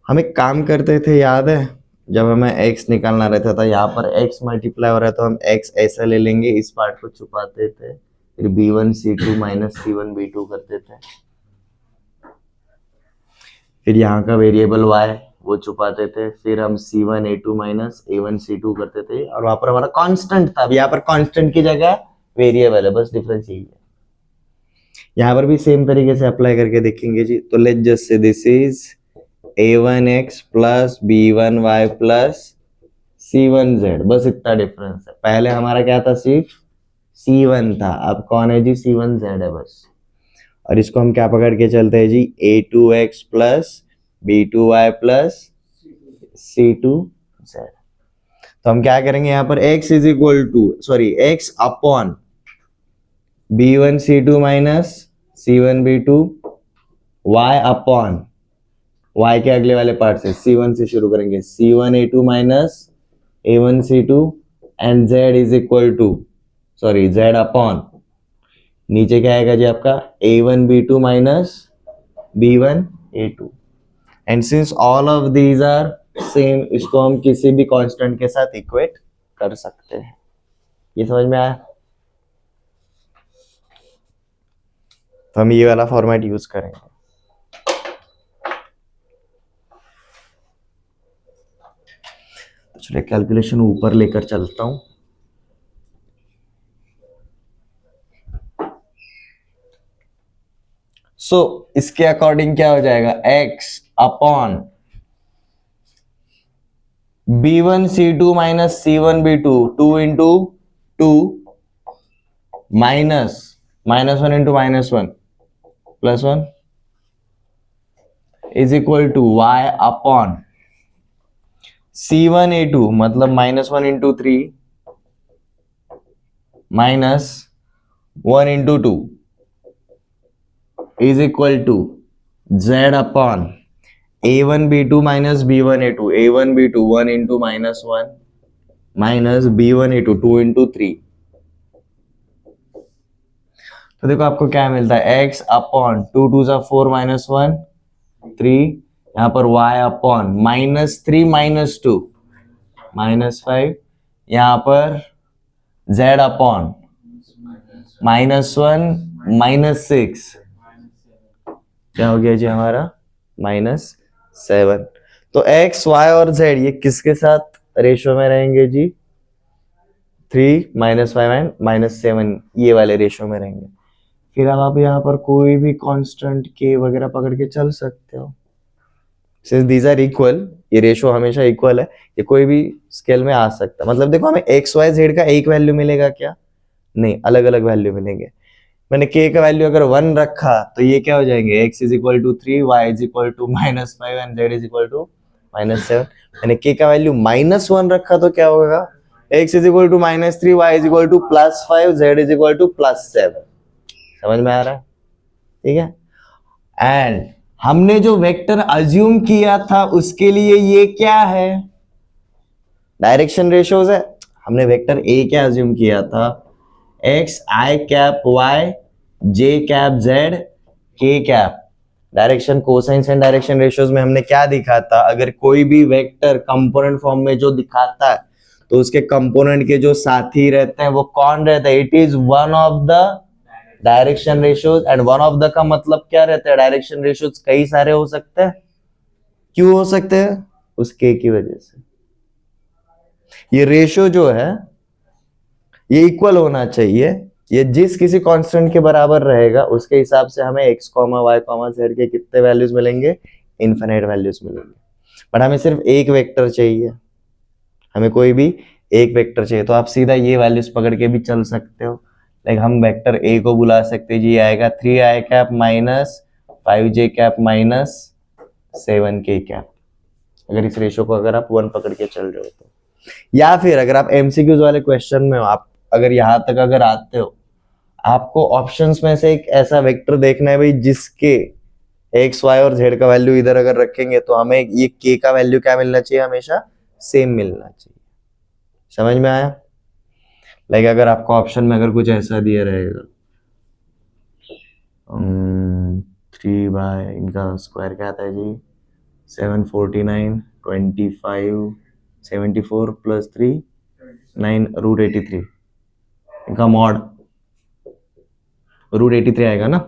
हम एक काम करते थे, याद है, जब हमें x निकालना रहता था, यहाँ पर x मल्टीप्लाई हो रहा है तो हम x ऐसा ले लेंगे, इस पार्ट को छुपाते थे, फिर b1c2 माइनस c1b2 करते थे, फिर यहाँ का वेरिएबल y वो छुपाते थे, फिर हम c1a2 माइनस a1c2 करते थे, और वहां पर हमारा कांस्टेंट था। अब यहाँ पर कांस्टेंट की जगह वेरिएबल है, बस डिफरेंस यही है। यहाँ पर भी सेम तरीके से अप्लाई करके देखेंगे जी। तो let's just say this is a1x plus b1y plus c1z, बस इतना डिफरेंस है। पहले हमारा क्या था, सिर्फ c1 था, अब कौन है जी, c1z है बस। और इसको हम क्या पकड़ के चलते हैं जी, a2x plus b2y plus c2z। तो हम क्या करेंगे यहाँ पर, x is equal to x upon b1c2 minus c1b2, y upon y के अगले वाले पार्ट से c1 से शुरू करेंगे, c1a2 minus a1c2, and z is equal to z upon नीचे क्या आएगा जी आपका, a1b2 minus b1a2। And since all of these are same, इसको हम किसी भी कांस्टेंट के साथ इक्वेट कर सकते हैं। ये समझ में आया? तो हम ये वाला फॉर्मेट यूज करेंगे। तो चलिए कैलकुलेशन ऊपर लेकर चलता हूं। इसके अकॉर्डिंग क्या हो जाएगा, x upon b1c2 minus c1b2, 2 into 2 minus -1 into -1 plus 1 is equal to y upon c1a2 मतलब -1 into 3 minus 1 into 2 is equal to z upon a1b2 minus b1a2, a1b2 1 into -1 minus b1a2 2 into 3। तो देखो आपको क्या मिलता है, x upon 2 2 सा 4 minus 1 3, यहाँ पर y अपॉन -3 माइनस 2 -5, यहाँ पर z अपॉन -1 -6, क्या हो गया जी हमारा, -7। तो x y और z ये किसके साथ रेशो में रहेंगे जी, 3 -5 एंड -7, ये वाले रेशो में रहेंगे। फिर अब आप यहाँ पर कोई भी कांस्टेंट k वगैरह पकड़ के चल सकते हो, सिंस दीज आर इक्वल, ये रेशो हमेशा इक्वल है, ये कोई भी स्केल में आ सकता है। मतलब देखो हमें x y z का एक वैल्यू मिलेगा क्या, नहीं, अलग अलग वैल्यू मिलेंगे। मैंने k का वैल्यू अगर 1 रखा तो ये क्या हो जाएंगे, x is equal to 3, y is equal to -5 and z is equal to -7। मैंने k का वैल्यू -1 रखा तो क्या होगा, x is equal to -3, y is equal to +5, z is equal to +7। समझ में आ रहा है? ठीक है। एंड हमने जो वेक्टर अज्यूम किया था उसके लिए ये क्या है, डायरेक्शन रेशियोज है। हमने वेक्टर a क्या अज्यूम किया था, x i cap y j cap z k cap. Direction cosines and direction ratios में हमने क्या दिखा था, अगर कोई भी वेक्टर कंपोनेंट फॉर्म में जो दिखाता है तो उसके कंपोनेंट के जो साथी रहते हैं वो कौन रहता है, it is one of the direction ratios. And one of the का मतलब क्या रहता है, डायरेक्शन रेशियोज कई सारे हो सकते हैं। क्यों हो सकते हैं, उस k की वजह से। ये रेशियो जो है ये इक्वल होना चाहिए, ये जिस किसी कांस्टेंट के बराबर रहेगा उसके हिसाब से हमें x, y, z के कितने वैल्यूज मिलेंगे, इनफिनिट वैल्यूज मिलेंगे। बट हमें सिर्फ एक वेक्टर चाहिए, हमें कोई भी एक वेक्टर चाहिए, तो आप सीधा ये वैल्यूज पकड़ के भी चल सकते हो। लाइक हम वेक्टर a को बुला सकते हैं जी, आएगा 3i cap minus 5j cap minus 7k cap, अगर इस रेशियो को अगर आप 1 पकड़ के चल रहे हो तो। या फिर अगर आप एमसीक्यूज वाले क्वेश्चन में हो, आप अगर यहां तक अगर आते हो, आपको ऑप्शंस में से एक ऐसा वेक्टर देखना है भाई जिसके x y और z का वैल्यू इधर अगर रखेंगे तो हमें ये k का वैल्यू क्या मिलना चाहिए, हमेशा सेम मिलना चाहिए। समझ में आया? लाइक अगर आपको ऑप्शन में अगर कुछ ऐसा दिया रहेगा 3 बाय इनका स्क्वायर क्या आता है जी 749, 25, 74 प्लस 3 9 √83 इनका मॉड √83 आएगा ना.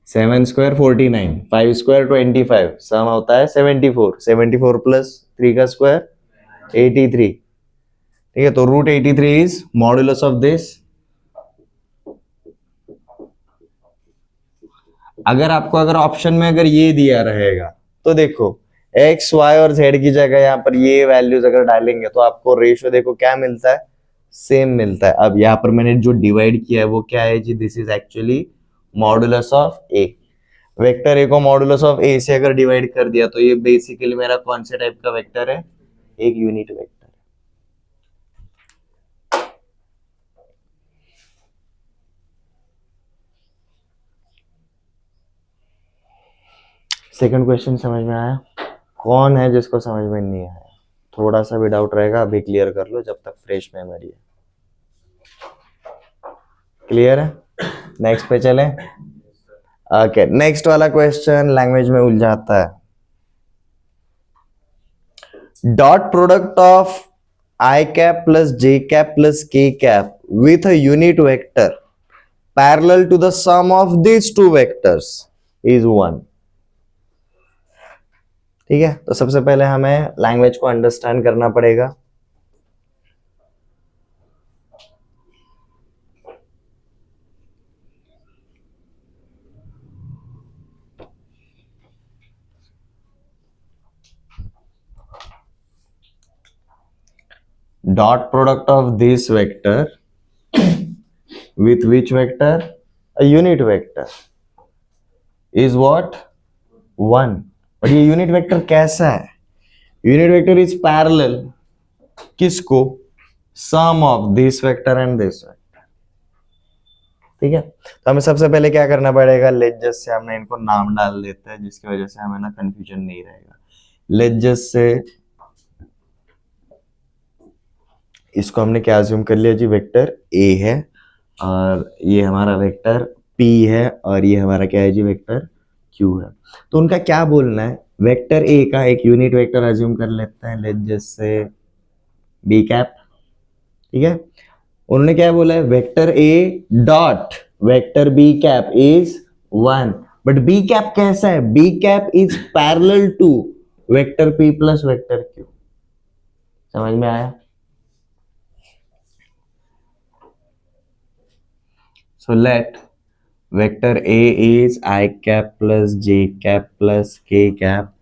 7 स्क्वायर 49, 5 स्क्वायर 25, सम होता है 74, 74 प्लस 3 का स्क्वायर 83. ठीक है, तो √83 इज मॉडुलस ऑफ दिस. अगर ऑप्शन में अगर ये दिया रहेगा तो देखो x y और z की जगह यहाँ पर ये वैल्यूज अगर डालेंगे तो आपको रेशियो देखो क्या मिलता है, सेम मिलता है. अब यहाँ पर मैंने जो डिवाइड किया है वो क्या है जी, this is actually modulus of a. Vector a को मॉडुलस ऑफ a से अगर डिवाइड कर दिया तो ये बेसिकली मेरा कौन से टाइप का वेक्टर है, एक यूनिट वेक्टर. सेकंड क्वेश्चन समझ में आया? कौन है जिसको समझ में नहीं आया? थोड़ा सा भी डाउट रहेगा अभी क्लियर कर लो जब तक फ्रेश मेमोरी है. क्लियर है? नेक्स्ट पे चले. ओके, नेक्स्ट वाला क्वेश्चन लैंग्वेज में उलझाता है. Dot product of i cap plus j cap plus k cap with a unit vector parallel to the sum of these two vectors is 1. ठीक है, तो सबसे पहले हमें लैंग्वेज को अंडरस्टैंड करना पड़ेगा. Dot product of this vector with which vector? A unit vector is what? 1. और ये यूनिट वेक्टर कैसा है? यूनिट वेक्टर इज पैरेलल किसको? Sum of this vector and this vector. ठीक है, तो हमें सबसे पहले क्या करना पड़ेगा, लेट जस्ट से हमने इनको नाम डाल देते हैं जिसकी वजह से हमें ना कंफ्यूजन नहीं रहेगा. लेट जस्ट से इसको हमने क्या अज्यूम कर लिया जी, वेक्टर a है और ये हमारा वेक्टर p है और ये हमारा क्या है जी, वेक्टर q है. तो उनका क्या बोलना है, वेक्टर a का एक यूनिट वेक्टर अज्यूम कर लेते हैं, let just say b cap. ठीक है, उन्होंने क्या बोला है, vector a dot vector b cap is 1. But b cap कैसा है, b cap is parallel to vector p plus vector q. समझ में आया? So let vector A is I cap plus j cap plus k cap.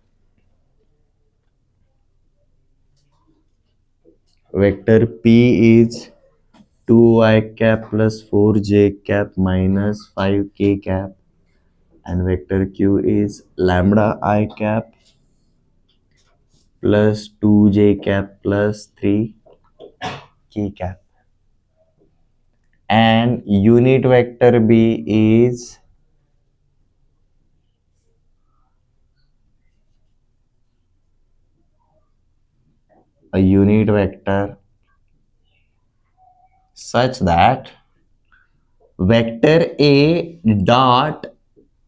Vector P is 2I cap plus 4j cap minus 5k cap. And vector Q is lambda I cap plus 2j cap plus 3k cap. And unit vector B is a unit vector such that vector A dot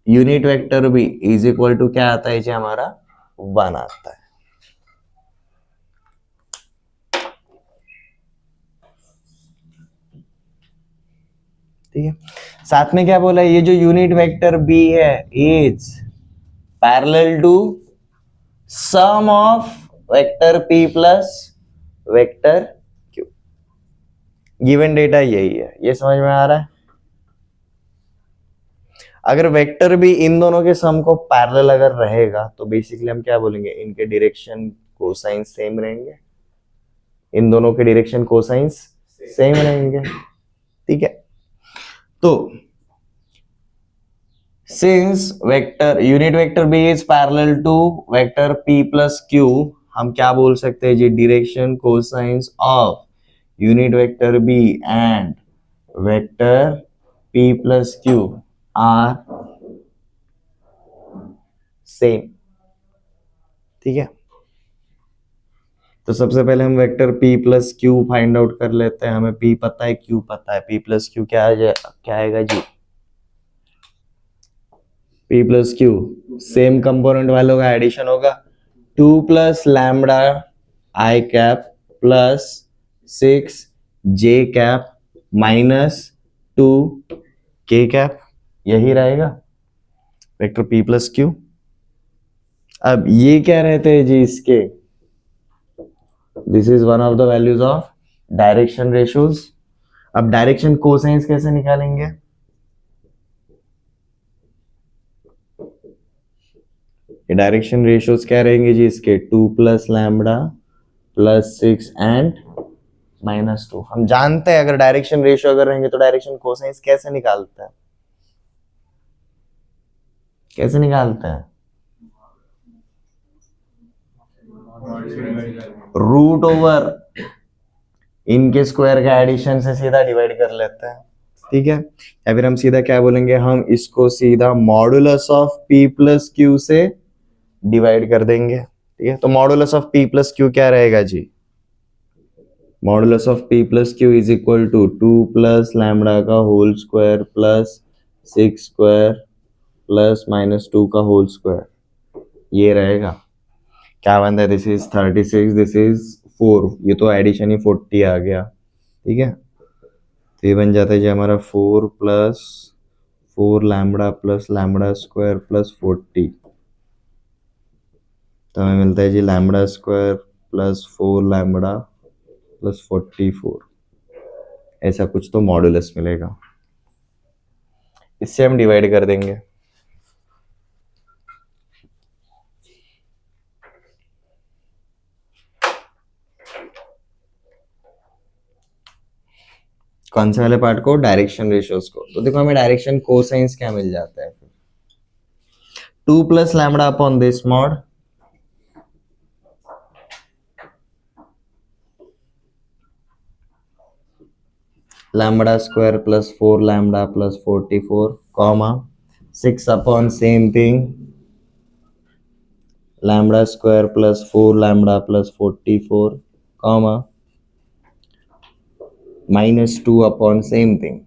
unit vector B is equal to क्या आता है जी, हमारा 1 आता है. ठीक है, साथ में क्या बोला है, ये जो यूनिट वेक्टर b है is parallel to sum of vector p plus vector q. Given data यही है, ये समझ में आ रहा है? अगर वेक्टर भी इन दोनों के सम को पैरेलल अगर रहेगा तो बेसिकली हम क्या बोलेंगे, इनके डायरेक्शन कोसाइन सेम रहेंगे. इन दोनों के डायरेक्शन कोसाइंस सेम रहेंगे. ठीक है, तो since vector unit vector b is parallel to vector p plus q, हम क्या बोल सकते हैं जी, direction cosines of unit vector b and vector p plus q are same. ठीक है, तो सबसे पहले हम vector p plus q find out कर लेते हैं. हमें p पता है, q पता है. p प्लस q क्या आएगा जी, P plus Q same component वालों का एडिशन होगा 2 plus lambda I cap plus 6 J cap minus 2 K cap, यही रहेगा वेक्टर पी प्लस क्यू। अब ये क्या रहते हैं जी इसके, this is one of the values of direction ratios. अब डायरेक्शन कोसाइंस कैसे निकालेंगे, ये डायरेक्शन रेशियोज क्या रहेंगे जी इसके 2 plus lambda plus 6 and minus 2। हम जानते हैं अगर डायरेक्शन रेशियो अगर रहेंगे तो डायरेक्शन कोसाइंस कैसे निकालते हैं, कैसे निकालते हैं, रूट ओवर इनके स्क्वायर का एडिशन से सीधा डिवाइड कर लेते हैं, ठीक है। या फिर हम सीधा क्या बोलेंगे, हम इसको सीधा modulus of P plus Q से डिवाइड कर देंगे, ठीक है। तो modulus of P plus Q क्या रहेगा जी, modulus of P plus Q is equal to 2 plus lambda का whole square plus 6 square plus minus 2 का होल स्क्वायर, ये रहेगा। क्या बनता है, दिस इज 36, दिस इज 4, ये तो एडिशन ही 40 आ गया, ठीक है। तो ये बन जाता है जी हमारा 4 plus 4 lambda plus lambda square plus 40, तो हमें मिलता है जी lambda square plus 4 lambda plus 44, ऐसा कुछ तो मॉडुलस मिलेगा, इससे हम डिवाइड कर देंगे। कौन से वाले पार्ट को, डायरेक्शन रेशियोज को। तो देखो हमें डायरेक्शन कोसाइंस क्या मिल जाता है, 2 plus lambda upon this mod lambda square plus 4 lambda plus 44 comma 6 upon same thing lambda square plus 4 lambda plus 44 comma minus 2 upon same thing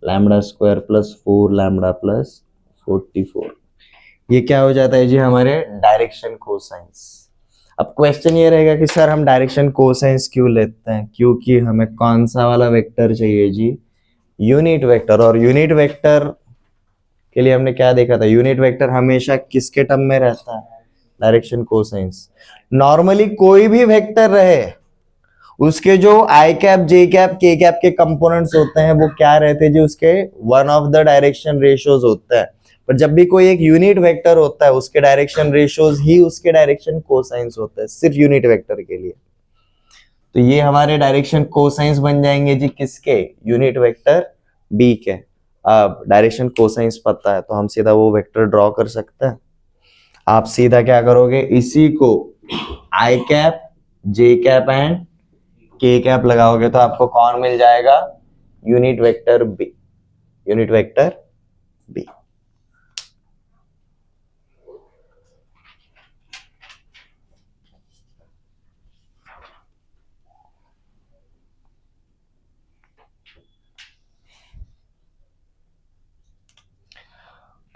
lambda square plus 4 lambda plus 44। ये क्या हो जाता है जी हमारे direction cosines. अब question ये रहेगा कि सर हम डायरेक्शन कोसाइंस क्यों लेते हैं, क्योंकि हमें कौन सा वाला वेक्टर चाहिए जी, यूनिट वेक्टर। और यूनिट वेक्टर के लिए हमने क्या देखा था, यूनिट वेक्टर हमेशा किसके टर्म में रहता है, डायरेक्शन कोसाइंस। नॉर्मली कोई भी वेक्टर रहे उसके जो आई कैप जे कैप के कैप के कंपोनेंट्स होते हैं वो क्या रहते हैं जी, उसके one of the direction ratios होता है। पर जब भी कोई एक यूनिट वेक्टर होता है उसके डायरेक्शन रेशियोज ही उसके डायरेक्शन कोसाइंस होता है, सिर्फ यूनिट वेक्टर के लिए। तो ये हमारे डायरेक्शन कोसाइंस बन जाएंगे जी किसके, यूनिट वेक्टर बी के। अब डायरेक्शन कोसाइंस पता है तो हम सीधा वो वेक्टर ड्रॉ कर सकते हैं। आप सीधा क्या करोगे, इसी को I cap J cap and K cap लगाओगे तो आपको कौन मिल जाएगा, unit vector B, unit vector B.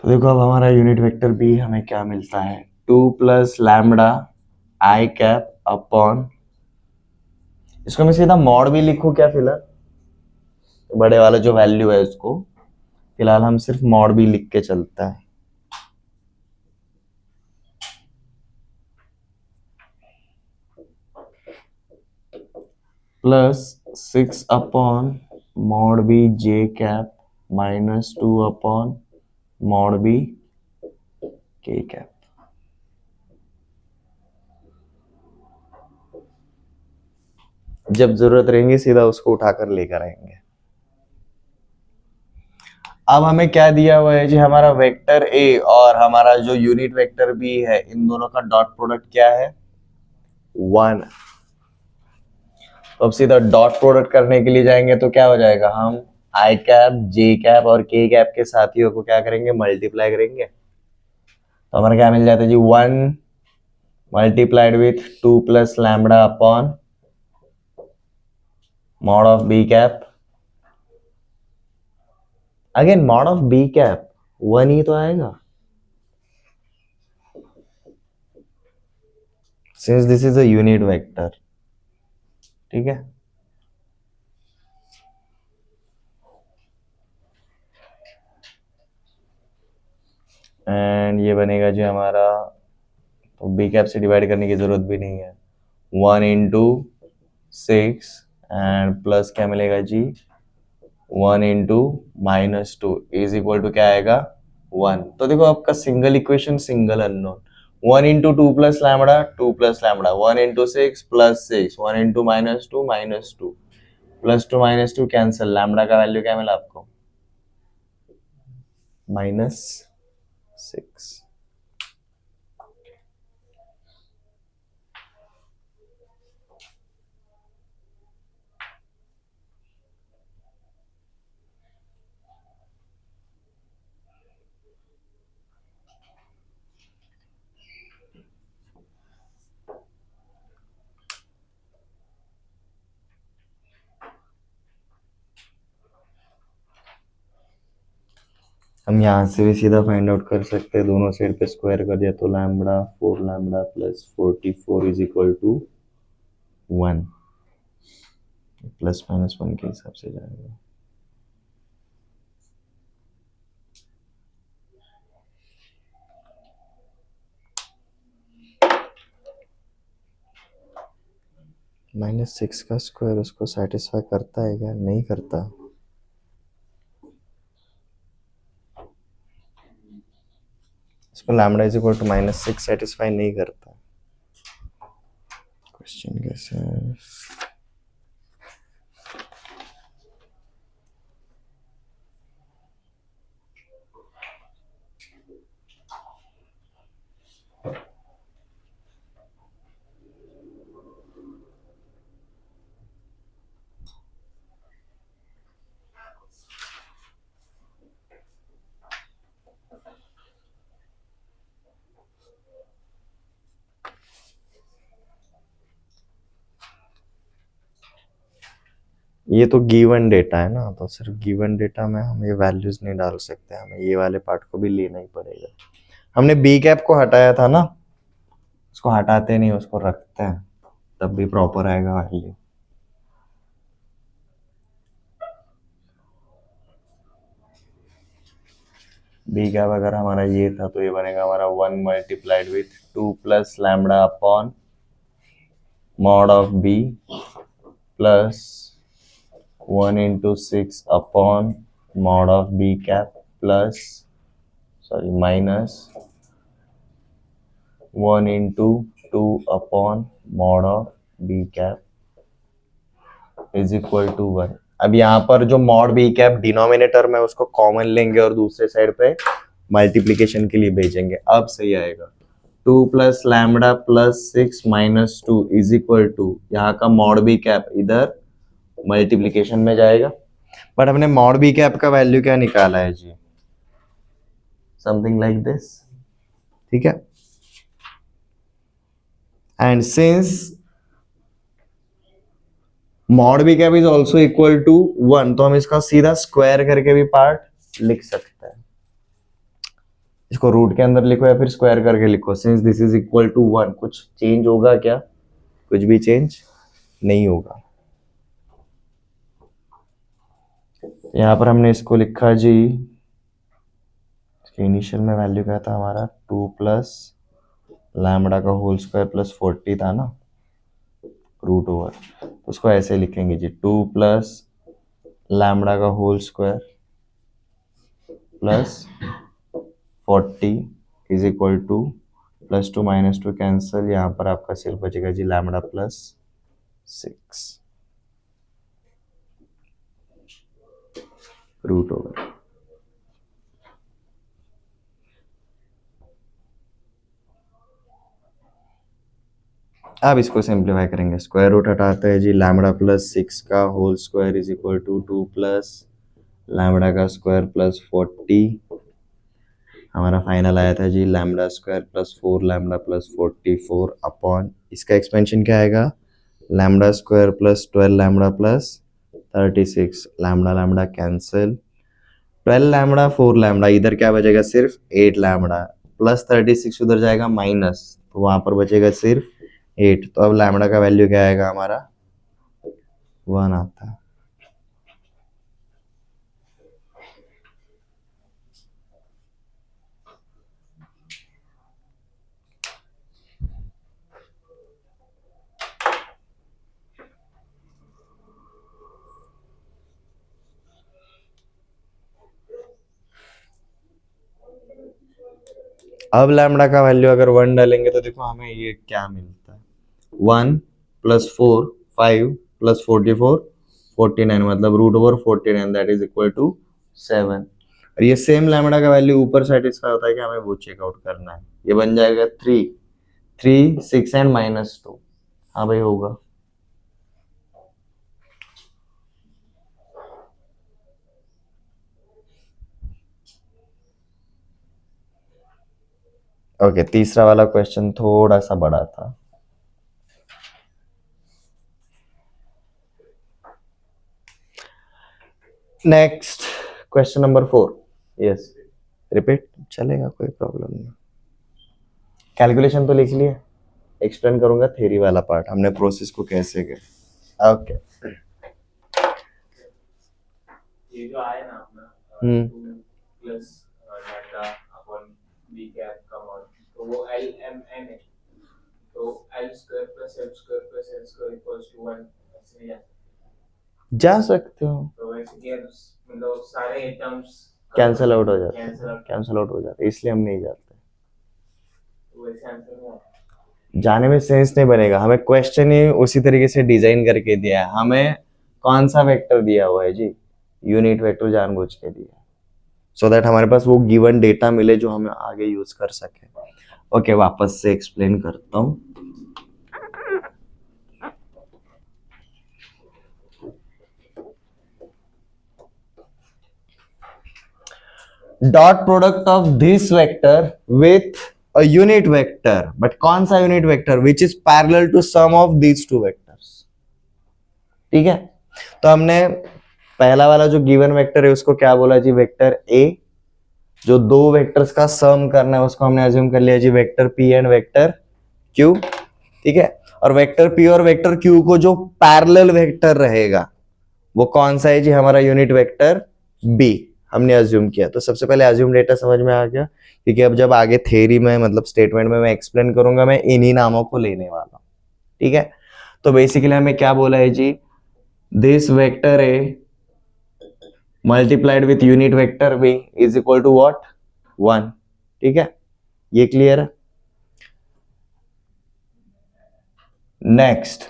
तो देखो अब हमारा यूनिट वेक्टर बी हमें क्या मिलता है, 2 plus lambda I cap upon, इसको मैं सीधा मॉड भी लिखूं क्या फिलहाल, तो बड़े वाला जो वैल्यू है उसको फिलहाल हम सिर्फ मॉड भी लिख के चलता है, plus 6 upon mod B J cap minus 2 upon mod B K cap. जब जरूरत रहेंगी सीधा उसको उठाकर लेकर आएंगे। अब हमें क्या दिया हुआ है जी, हमारा वेक्टर ए और हमारा जो यूनिट वेक्टर बी है इन दोनों का डॉट प्रोडक्ट क्या है, 1। तो अब सीधा डॉट प्रोडक्ट करने के लिए जाएंगे तो क्या हो जाएगा, हम आई कैप जे कैप और के कैप के साथियों को क्या करेंगे, मल्टीप्लाई करेंगे। तो हमारा क्या मिल जाता है जी, 1 multiplied with 2 plus lambda upon mod of b cap, again mod of b cap 1 ही तो आएगा, since this is a unit vector. ठीक है, एंड ये बनेगा जी हमारा, तो बी कैप से डिवाइड करने की जरूरत भी नहीं है, 1 इंटू 6 एंड प्लस क्या मिलेगा जी, 1 इंटू -2 इज इक्वल टू क्या आएगा, 1। तो देखो आपका single equation, single unknown, 1 into 2 plus lambda, 2 plus lambda, 1 into 6 plus 6, 1 into -2 -2, plus two minus two cancel, lambda का वैल्यू क्या मिला आपको, -6। हम यहाँ से भी सीधा फाइंड आउट कर सकते हैं, दोनों साइड पे स्क्वायर कर दिया तो lambda 4 lambda plus 44 is equal to 1, plus minus 1 के हिसाब से जाएगा। -6 का स्क्वायर उसको सेटिस्फाई करता है क्या, नहीं करता। इसको lambda is equal to -6 satisfy नहीं करता। क्वेश्चन कैसे है, ये तो गिवन डेटा है ना, तो सिर्फ गिवन डेटा में हम ये वैल्यूज नहीं डाल सकते, हमें ये वाले पार्ट को भी लेना ही पड़ेगा। हमने बी कैप को हटाया था ना, उसको हटाते नहीं, उसको रखते हैं, तब भी प्रॉपर आएगा वैल्यू। बी कैप अगर हमारा ये था तो ये बनेगा हमारा 1 multiplied with 2 plus lambda upon mod of B plus 1 into 6 upon mod of B cap plus sorry minus 1 into 2 upon mod of B cap is equal to 1। अब यहाँ पर जो मॉड बी कैप डिनोमिनेटर में उसको common लेंगे और दूसरे side पे मल्टीप्लीकेशन के लिए भेजेंगे, अब सही आएगा। 2 plus lambda plus 6 minus 2 is equal to, यहाँ का मॉड बी कैप इधर मल्टीप्लीकेशन में जाएगा, बट हमने मॉड बी कैप का वैल्यू क्या निकाला है जी, समथिंग लाइक दिस। ठीक है, and since mod B cap is also equal to 1, तो हम इसका सीधा स्क्वायर करके भी पार्ट लिख सकते हैं। इसको रूट के अंदर लिखो या फिर स्क्वायर करके लिखो, since this is equal to 1। कुछ चेंज होगा क्या, कुछ भी चेंज नहीं होगा। यहाँ पर हमने इसको लिखा जी, इसके इनिशियल में वैल्यू क्या था हमारा, 2 प्लस लैम्डा का होल स्क्वायर प्लस 40 था ना, रूट ओवर, तो उसको ऐसे लिखेंगे जी, 2 प्लस लैम्डा का whole square plus 40 is equal to plus 2 minus 2 cancel, यहाँ पर आपका सिर्फ बचेगा जी लैम्डा प्लस 6 रूट ओवर। अब इसको सिंप्लीफाई करेंगे, स्क्वायर रूट हटाते हैं जी, लैम्डा प्लस 6 का whole square is equal to 2 plus lambda का स्क्वायर प्लस 40, हमारा फाइनल आया था जी lambda square plus 4 lambda plus 44 upon, इसका एक्सपेंशन क्या आएगा, lambda square plus 12 lambda plus 36, lambda lambda cancel, 12 lambda 4 lambda, इधर क्या बचेगा सिर्फ 8 लैम्बडा, प्लस 36 उधर जाएगा माइनस, तो वहां पर बचेगा सिर्फ 8। तो अब लैम्बडा का वैल्यू क्या आएगा हमारा 1 आता है। अब लैम्बडा का वैल्यू अगर 1 डालेंगे तो देखो हमें ये क्या मिलता है, 1 प्लस 4 5 प्लस 44 49, मतलब √49 दैट इज इक्वल टू 7। और ये सेम लैम्बडा का वैल्यू ऊपर सेटिस्फाई होता है कि हमें वो चेकआउट करना है। ये बन जाएगा 3 3 6 एंड -2। हाँ भाई होगा। ओके, तीसरा वाला क्वेश्चन थोड़ा सा बड़ा था। Next question number 4। Yes, repeat चलेगा, कोई प्रॉब्लम नहीं। कैलकुलेशन तो लिख लिए, एक्सप्लेन करूंगा थ्योरी वाला पार्ट, हमने प्रोसेस को कैसे किया। ओके, ये जो आए ना अपना 2 plus lambda upon B cap का मॉड, तो वो एल एम एन है, तो L square plus L square plus L square equals to 1 ऐसे नहीं जा सकते हो, तो वैसे कि मतलब सारे टर्म्स कैंसिल आउट हो जाते हैं, कैंसिल आउट, कैंसिल आउट हो जाते हैं, इसलिए हम नहीं जाते। तो वैसे आंसर नहीं आता। जाने में सेंस नहीं बनेगा, हमें क्वेश्चन ही उसी तरीके से डिजाइन करके दिया है। हमें कौन सा वेक्टर दिया हुआ है जी, यूनिट वेक्टर जानबूझ के दिया है, सो दैट हमारे पास वो गिवन डेटा मिले जो हमें आगे यूज कर सके। ओके, वापस से एक्सप्लेन करता हूं। Dot product of this vector with a unit vector, but कौन सा unit vector, which is parallel to sum of these two vectors. ठीक है, तो हमने पहला वाला जो गिवन वेक्टर है उसको क्या बोला जी, वेक्टर ए। जो दो वेक्टर्स का सम करना है उसको हमने अज्यूम कर लिया जी vector P and vector Q. ठीक है, और वेक्टर पी और वेक्टर क्यू को जो पैरेलल वेक्टर रहेगा वो कौन सा है जी, हमारा यूनिट वेक्टर बी हमने अज्यूम किया। तो सबसे पहले अज्यूम डेटा समझ में आ गया, क्योंकि अब जब आगे थ्योरी में मतलब स्टेटमेंट में मैं एक्सप्लेन करूंगा मैं इन्हीं नामों को लेने वाला हूं। ठीक है, तो बेसिकली हमें क्या बोला है जी, this vector A multiplied with unit vector B is equal to what 1। ठीक है, ये क्लियर है। नेक्स्ट,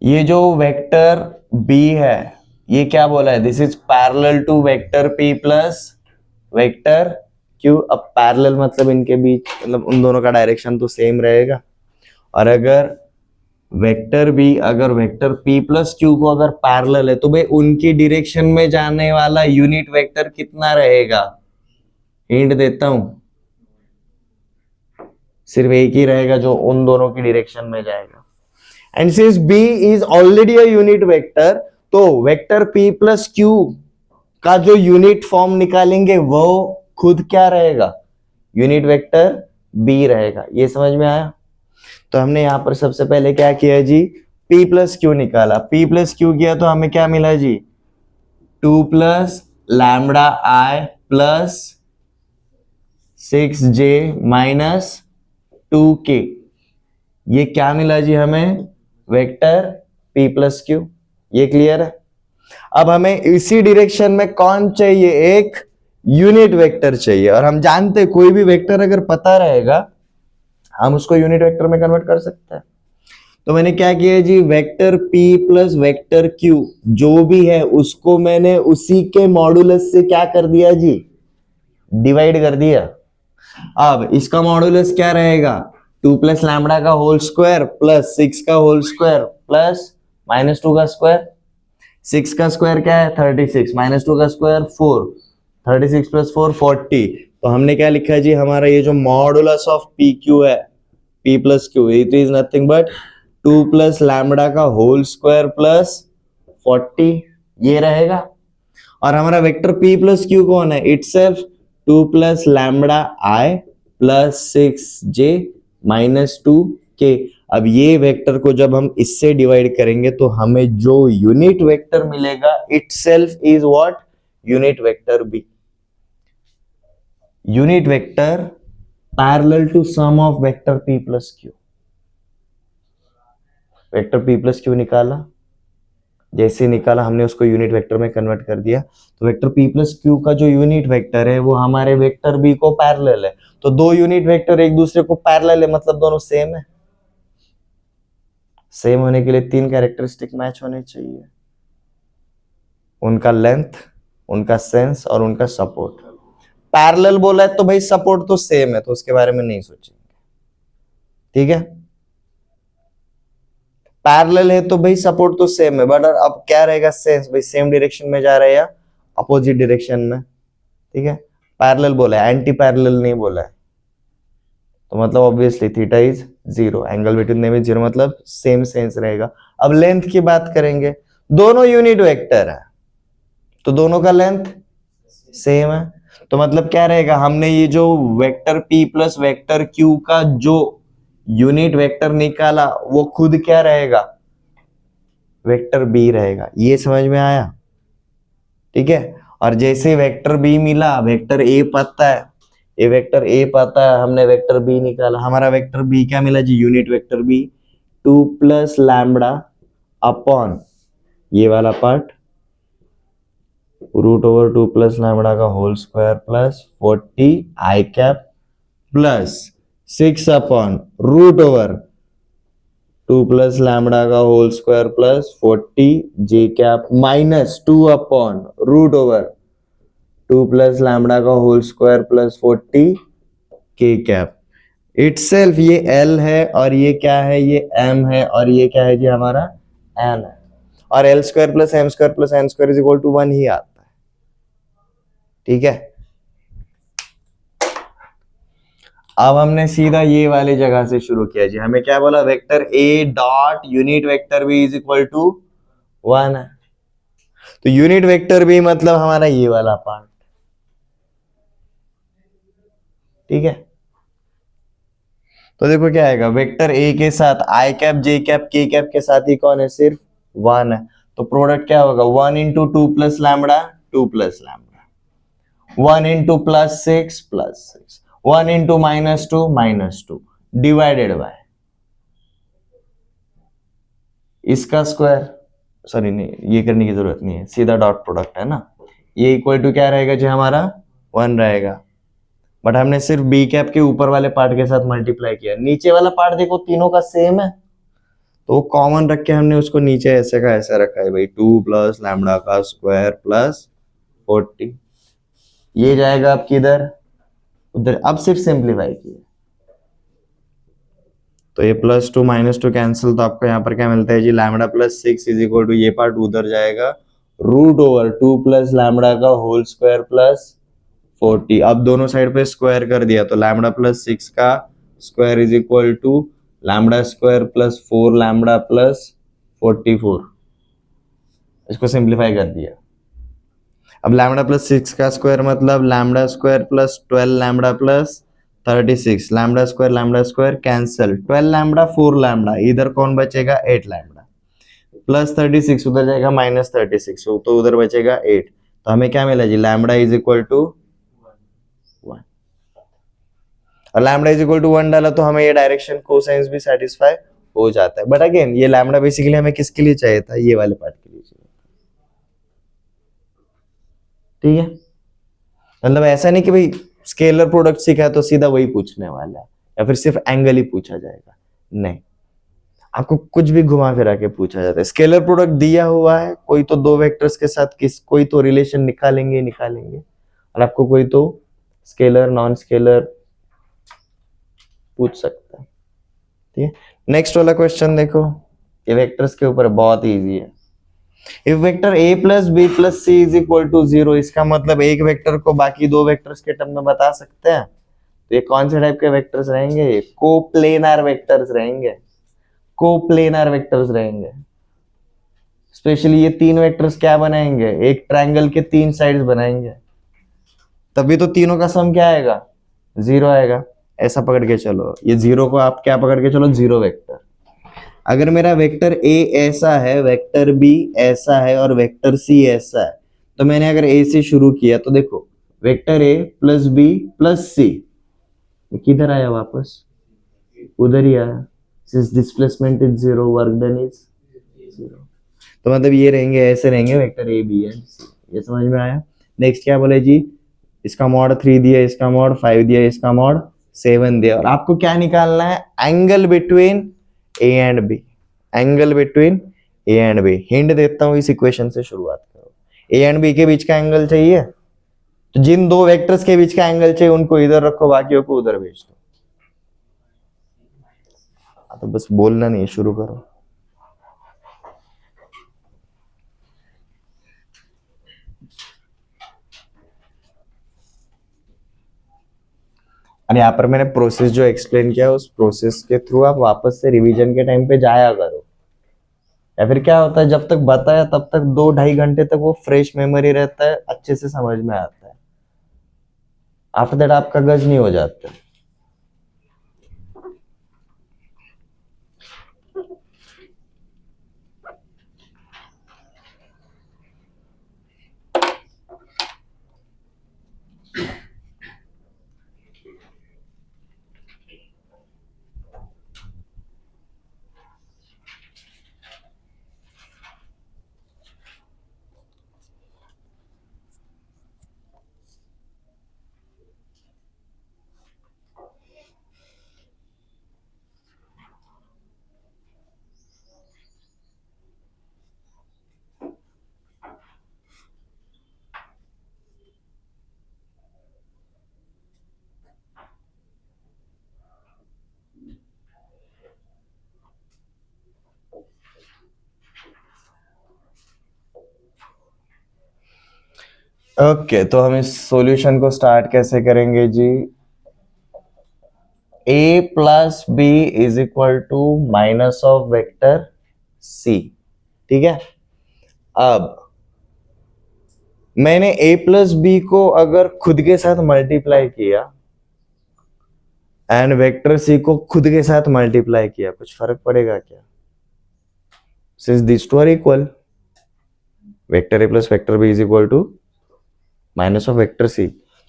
ये जो वेक्टर बी है ये क्या बोला है, this is parallel to vector P plus vector Q. अब पैरेलल मतलब इनके बीच मतलब उन दोनों का डायरेक्शन तो सेम रहेगा, और अगर वेक्टर बी अगर वेक्टर पी प्लस क्यू को अगर पैरेलल है तो भाई उनकी डायरेक्शन में जाने वाला यूनिट वेक्टर कितना रहेगा, हिंट देता हूं, सिर्फ एक ही रहेगा जो उन दोनों की डायरेक्शन में जाएगा। And since B is already a unit vector, तो वेक्टर P प्लस Q का जो यूनिट फॉर्म निकालेंगे वो खुद क्या रहेगा, यूनिट वेक्टर B रहेगा। ये समझ में आया। तो हमने यहां पर सबसे पहले क्या किया जी, P प्लस Q निकाला, P प्लस Q किया तो हमें क्या मिला जी, 2 plus lambda I plus 6J minus 2K। ये क्या मिला जी हमें, वेक्टर P प्लस Q। ये क्लियर है। अब हमें इसी डायरेक्शन में कौन चाहिए, एक यूनिट वेक्टर चाहिए, और हम जानते हैं कोई भी वेक्टर अगर पता रहेगा हम उसको यूनिट वेक्टर में कन्वर्ट कर सकते हैं। तो मैंने क्या किया जी, vector P plus vector Q जो भी है उसको मैंने उसी के मॉडुलस से क्या कर दिया जी, डिवाइड कर दिया। अब इसका मॉडुलस क्या रहेगा, 2 प्लस लैम्बडा का होल स्क्वायर प्लस 6 का होल स्क्वायर प्लस -2 का स्क्वायर। 6 का स्क्वायर क्या है 36, -2 का स्क्वायर 4, 36 प्लस 4 40। तो हमने क्या लिखा जी, हमारा ये जो मॉडुलस ऑफ पी क्यू है, P plus Q, it is nothing but 2 plus lambda का होल स्क्वायर प्लस 40, ये रहेगा। और हमारा वेक्टर p प्लस क्यू कौन है? इटसेल्फ 2 प्लस लैम्बडा आई प्लस 6j माइनस 2k। अब ये वेक्टर को जब हम इससे डिवाइड करेंगे तो हमें जो यूनिट वेक्टर मिलेगा itself is what? Unit vector B. Unit vector parallel to sum of vector p plus क्यू। वेक्टर p प्लस क्यू निकाला, जैसे निकाला हमने उसको यूनिट वेक्टर में कन्वर्ट कर दिया, तो वेक्टर p प्लस क्यू का जो यूनिट वेक्टर है वो हमारे वेक्टर b को पैरेलल है। तो दो यूनिट वेक्टर एक दूसरे को पैरेलल है, मतलब दोनों सेम है। सेम होने के लिए तीन कैरेक्टरिस्टिक मैच होने चाहिए, उनका लेंथ, उनका सेंस और उनका सपोर्ट। पैरेलल बोला है तो भाई सपोर्ट तो सेम है, तो उसके बारे में नहीं सोचेंगे, ठीक है। पैरेलल है तो भाई सपोर्ट तो सेम है, बट अब क्या रहेगा? सेंस, भाई सेम डायरेक्शन में जा रहे हैं या अपोजिट डायरेक्शन में, ठीक है। पैरेलल बोला है, एंटी पैरेलल नहीं बोला है, तो मतलब obviously theta is 0, angle between them is 0, मतलब सेम सेंस रहेगा। अब लेंथ की बात करेंगे, दोनों यूनिट वेक्टर है तो दोनों का लेंथ सेम है, तो मतलब क्या रहेगा? हमने ये जो vector p plus vector q का जो यूनिट वेक्टर निकाला वो खुद क्या रहेगा? वेक्टर b रहेगा। ये समझ में आया, ठीक है। और जैसे वेक्टर b मिला, वेक्टर a पता है, ये वेक्टर a पता है, हमने वेक्टर b निकाला, हमारा वेक्टर b क्या मिला जी? Unit vector b 2 plus lambda upon ये वाला part root over 2 plus lambda का whole square plus 40 I cap plus 6 upon root over 2 plus lambda का whole square plus 40 J cap minus 2 upon root over 2 plus lambda का whole square plus 40 K cap. Itself ये L है और ये क्या है? ये M है, और ये क्या है जी? हमारा N है, और L square plus M square plus N square is equal to 1 ही आता है, ठीक है। अब हमने सीधा ये वाली जगह से शुरू किया जी, हमें क्या बोला? Vector a dot unit vector b is equal to 1 है, तो यूनिट वेक्टर b मतलब हमारा ये वाला पार्ट, ठीक है। तो देखो क्या आएगा, वेक्टर a के साथ i cap j cap k cap के साथ ही कौन है? सिर्फ 1 है, तो प्रोडक्ट क्या होगा? 1 into 2 plus lambda 2 plus lambda, 1 into plus 6 plus 6, 1 into minus two divided by इसका स्क्वायर, सॉरी नहीं ये करने की जरूरत नहीं है, सीधा डॉट प्रोडक्ट है ना, ये इक्वल टू क्या रहेगा जी? हमारा 1 रहेगा, बट हमने सिर्फ बी कैप के ऊपर वाले पार्ट के साथ मल्टीप्लाई किया, नीचे वाला पार्ट देखो तीनों का सेम है, तो कॉमन रख के हमने उसको नीचे ऐसे का ऐसा रखा है भाई, 2 प्लस लैम्बडा का स्क्वायर प्लस 40, ये जाएगा अब किधर? उधर। अब सिर्फ सिंप्लीफाई किया तो ये +2 -2 कैंसिल, तो आपको यहाँ पर क्या मिलता है जी? Lambda plus 6 is equal to ये पार्ट उधर जाएगा, रूट ओवर 2 प्लस लैम्बडा का होल स्क्वायर प्लस 40। अब दोनों साइड पे स्क्वायर कर दिया तो लैम्बडा प्लस 6 का square is equal to lambda square plus 4 lambda plus 44, इसको सिंप्लीफाई कर दिया। अब लैम्बडा प्लस 6 का स्क्वायर मतलब lambda square plus 12 lambda plus 36, lambda square cancel, 12 lambda 4 lambda, इधर कौन बचेगा? 8 लैम्बडा प्लस 36, उधर जाएगा माइनस 36, तो उधर बचेगा 8, तो हमें क्या मिला जी? लैम्बडा इज इक्वल टू 1, और लैम्बडा इज इक्वल टू 1 डाला तो हमें ये डायरेक्शन कोसाइंस भी सेटिस्फाई हो जाता है, बट अगेन ये लैम्बडा बेसिकली हमें किसके लिए चाहिए था? ये वाले पार्ट के लिए चाहिए, ठीक है। मतलब ऐसा नहीं कि भाई स्केलर प्रोडक्ट सीखा है तो सीधा वही पूछने वाला है, या फिर सिर्फ एंगल ही पूछा जाएगा, नहीं, आपको कुछ भी घुमा फिरा के पूछा जाता है। स्केलर प्रोडक्ट दिया हुआ है, कोई तो दो वेक्टर्स के साथ कोई तो रिलेशन निकालेंगे, और आपको कोई तो स्केलर नॉन स्केलर पूछ सकता है, ठीक है। नेक्स्ट वाला क्वेश्चन देखो, ये वेक्टर्स के ऊपर बहुत इजी है। If vector a plus B plus C is equal to 0, इसका मतलब एक वेक्टर को बाकी दो वेक्टर्स के टर्म में बता सकते हैं, तो ये कौन से टाइप के वेक्टर्स रहेंगे? ये कोप्लेनर वेक्टर्स रहेंगे, कोप्लेनर वेक्टर्स रहेंगे। स्पेशली ये तीन वेक्टर्स क्या बनाएंगे, एक ट्रायंगल के तीन साइड्स बनाएंगे, तभी तो तीनों का सम क्या आएगा, 0 आएगा। ऐसा पकड़ के चलो, ये 0 को आप क्या पकड़ के चलो, 0 वेक्टर। अगर मेरा वेक्टर ए ऐसा है, वेक्टर बी ऐसा है और वेक्टर सी ऐसा है, तो मैंने अगर ए से शुरू किया तो देखो vector A plus B plus C किधर आया, वापस उधर ही आया। Since displacement is 0, work done is 0, तो मतलब ये रहेंगे, ऐसे रहेंगे vector A B and C. ये समझ में आया। नेक्स्ट क्या बोले जी, इसका मॉड 3 दिया, इसका मॉड 5 दिया, इसका मॉड 7 दिया, और आपको क्या निकालना है, angle between A and B, angle between A and B. Hint देता हूं, इस इक्वेशन से शुरुआत करो। ए एंड बी के बीच का एंगल चाहिए, तो जिन दो वेक्टर्स के बीच का एंगल चाहिए उनको इधर रखो, बाकियों को उधर भेज दो। तो बस बोलना नहीं, शुरू करो। और यहाँ पर मैंने प्रोसेस जो एक्सप्लेन किया, उस प्रोसेस के थ्रू आप वापस से रिवीजन के टाइम पे जाया करो। या फिर क्या होता है, जब तक बताया तब तक 2-2.5 घंटे तक वो फ्रेश मेमोरी रहता है, अच्छे से समझ में आता है। आफ्टर दैट आप कागज नहीं हो जाते। ओके तो हम इस सॉल्यूशन को स्टार्ट कैसे करेंगे जी, a plus B is equal to minus of vector c। ठीक है, अब मैंने a प्लस बी को अगर खुद के साथ मल्टीप्लाई किया एंड वेक्टर c को खुद के साथ मल्टीप्लाई किया, कुछ फर्क पड़ेगा क्या? Since this two are equal, vector a plus vector b is equal to minus of vector c।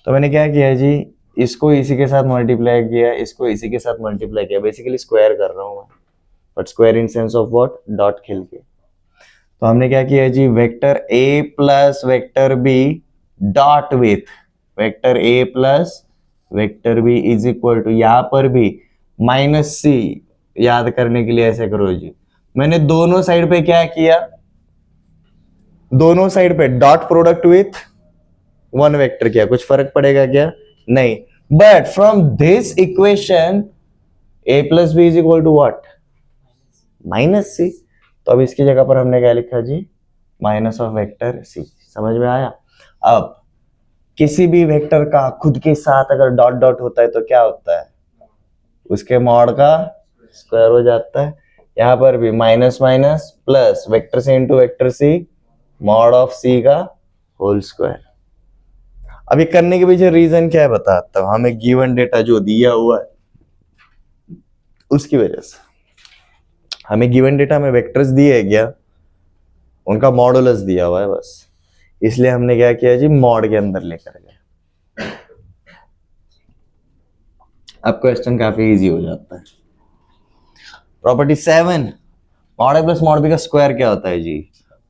तो मैंने क्या किया जी, इसको इसी के साथ मल्टीप्लाई किया, इसको इसी के साथ मल्टीप्लाई किया, बेसिकली स्क्वायर कर रहा हूं मैं, but square in sense of what, dot खेल के। तो हमने क्या किया जी, vector a plus vector b dot with vector a plus vector b is equal to, यहां पर भी माइनस c, याद करने के लिए ऐसे करो जी, मैंने दोनों साइड पे क्या किया, दोनों साइड पे dot product with one vector किया, कुछ फर्क पड़ेगा क्या? नहीं। But from this equation a plus B is equal to what, minus C. तो अब इसकी जगह पर हमने क्या लिखा जी, माइनस ऑफ वेक्टर सी। समझ में आया? अब किसी भी वेक्टर का खुद के साथ अगर डॉट डॉट होता है तो क्या होता है, उसके मॉड का स्क्वायर हो जाता है। यहां पर भी minus minus plus, vector C into vector C, mod of C का होल स्क्वायर। अभी करने के पीछे रीजन क्या है बताता हूं, हमें गिवन डेटा जो दिया हुआ है उसकी वजह से, हमें गिवन डेटा में वेक्टर्स दिए गया, उनका मॉडुलस दिया हुआ है बस, इसलिए हमने क्या किया जी, मॉड के अंदर लेकर गए। अब क्वेश्चन काफी इजी हो जाता है। Property 7, mod A plus mod B का स्क्वायर क्या होता है जी,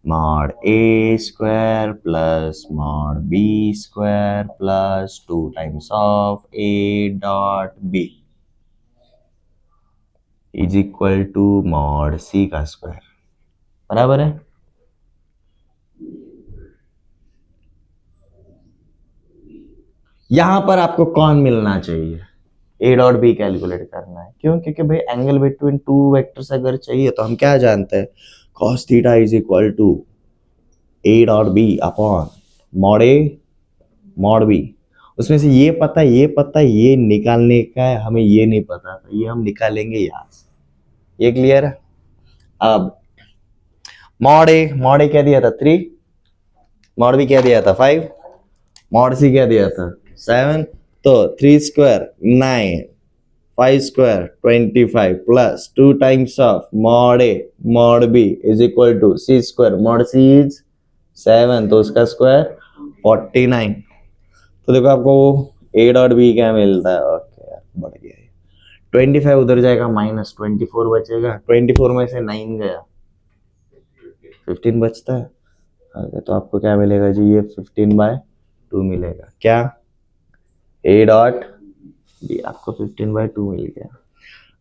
mod A square plus mod B square plus 2 times of A dot B is equal to mod C का स्क्वायर। बराबर है? यहां पर आपको कौन मिलना चाहिए, ए डॉट बी कैलकुलेट करना है। क्यों? क्योंकि भाई एंगल बिटवीन टू वेक्टर्स अगर चाहिए तो हम क्या जानते हैं, cos theta is equal to A dot B upon mod A mod B. उसमें से ये पता, ये निकालने का है, हमें ये नहीं पता था, ये हम निकालेंगे यहाँ से। ये क्लियर है? अब मॉड ए क्या दिया था 3, मॉड बी क्या दिया था 5, मॉड सी क्या दिया था 7, तो 3 square 9, 5 square 25 plus 2 times of mod A mod B is equal to C square, mod C is 7 तो उसका स्क्वायर 49। तो देखो आपको ए डॉट बी क्या मिलता है, ओके यार बढ़ गया। 25 उधर जाएगा माइनस 24 बचेगा, 24 में से 9 गया 15 बचता है। ओके तो आपको क्या मिलेगा जी, ये 15/2 मिलेगा। क्या ए डॉट बी आपको 15/2 मिल गया।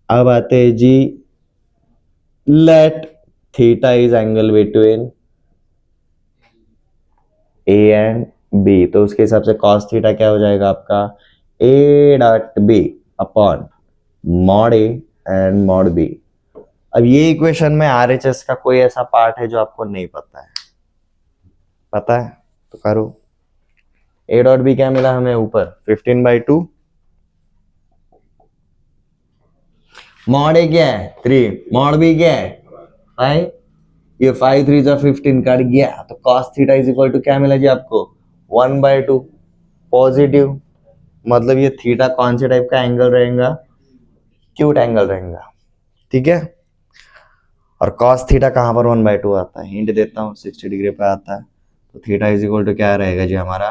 अब आते हैं जी let theta is angle between A and B, तो उसके हिसाब से कॉस थीटा क्या हो जाएगा आपका A dot B upon mod A and mod B. अब ये इक्वेशन में आरएचएस का कोई ऐसा पार्ट है जो आपको नहीं पता है? पता है तो करो। ए डॉट बी क्या मिला हमें ऊपर 15/2, मॉड ए क्या है 3, मॉड बी क्या है 5, ये 5 3 जा 15 कट गया, तो cos theta is equal to क्या मिला जी आपको 1/2 पॉजिटिव, मतलब ये थीटा कौन से टाइप का एंगल रहेगा, क्यूट एंगल रहेगा, ठीक है। और cos थीटा कहां पर 1/2 आता है, हिंट देता हूं 60 डिग्री पे आता है, तो थीटा इज इक्वल टू क्या रहेगा जी हमारा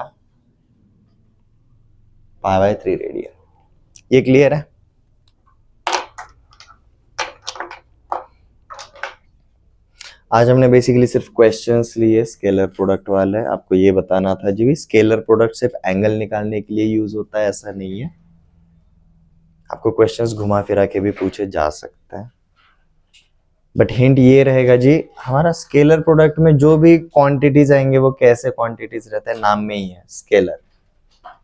π/3 रेडियन। ये क्लियर है? आज हमने बेसिकली सिर्फ क्वेश्चंस लिए स्केलर प्रोडक्ट वाले। आपको ये बताना था जी स्केलर प्रोडक्ट सिर्फ एंगल निकालने के लिए यूज होता है ऐसा नहीं है, आपको क्वेश्चंस घुमा फिरा के भी पूछे जा सकते हैं। बट हिंट ये रहेगा जी हमारा स्केलर प्रोडक्ट में जो भी क्वांटिटीज आएंगे वो कैसे क्वांटिटीज रहते हैं, नाम में ही है स्केलर,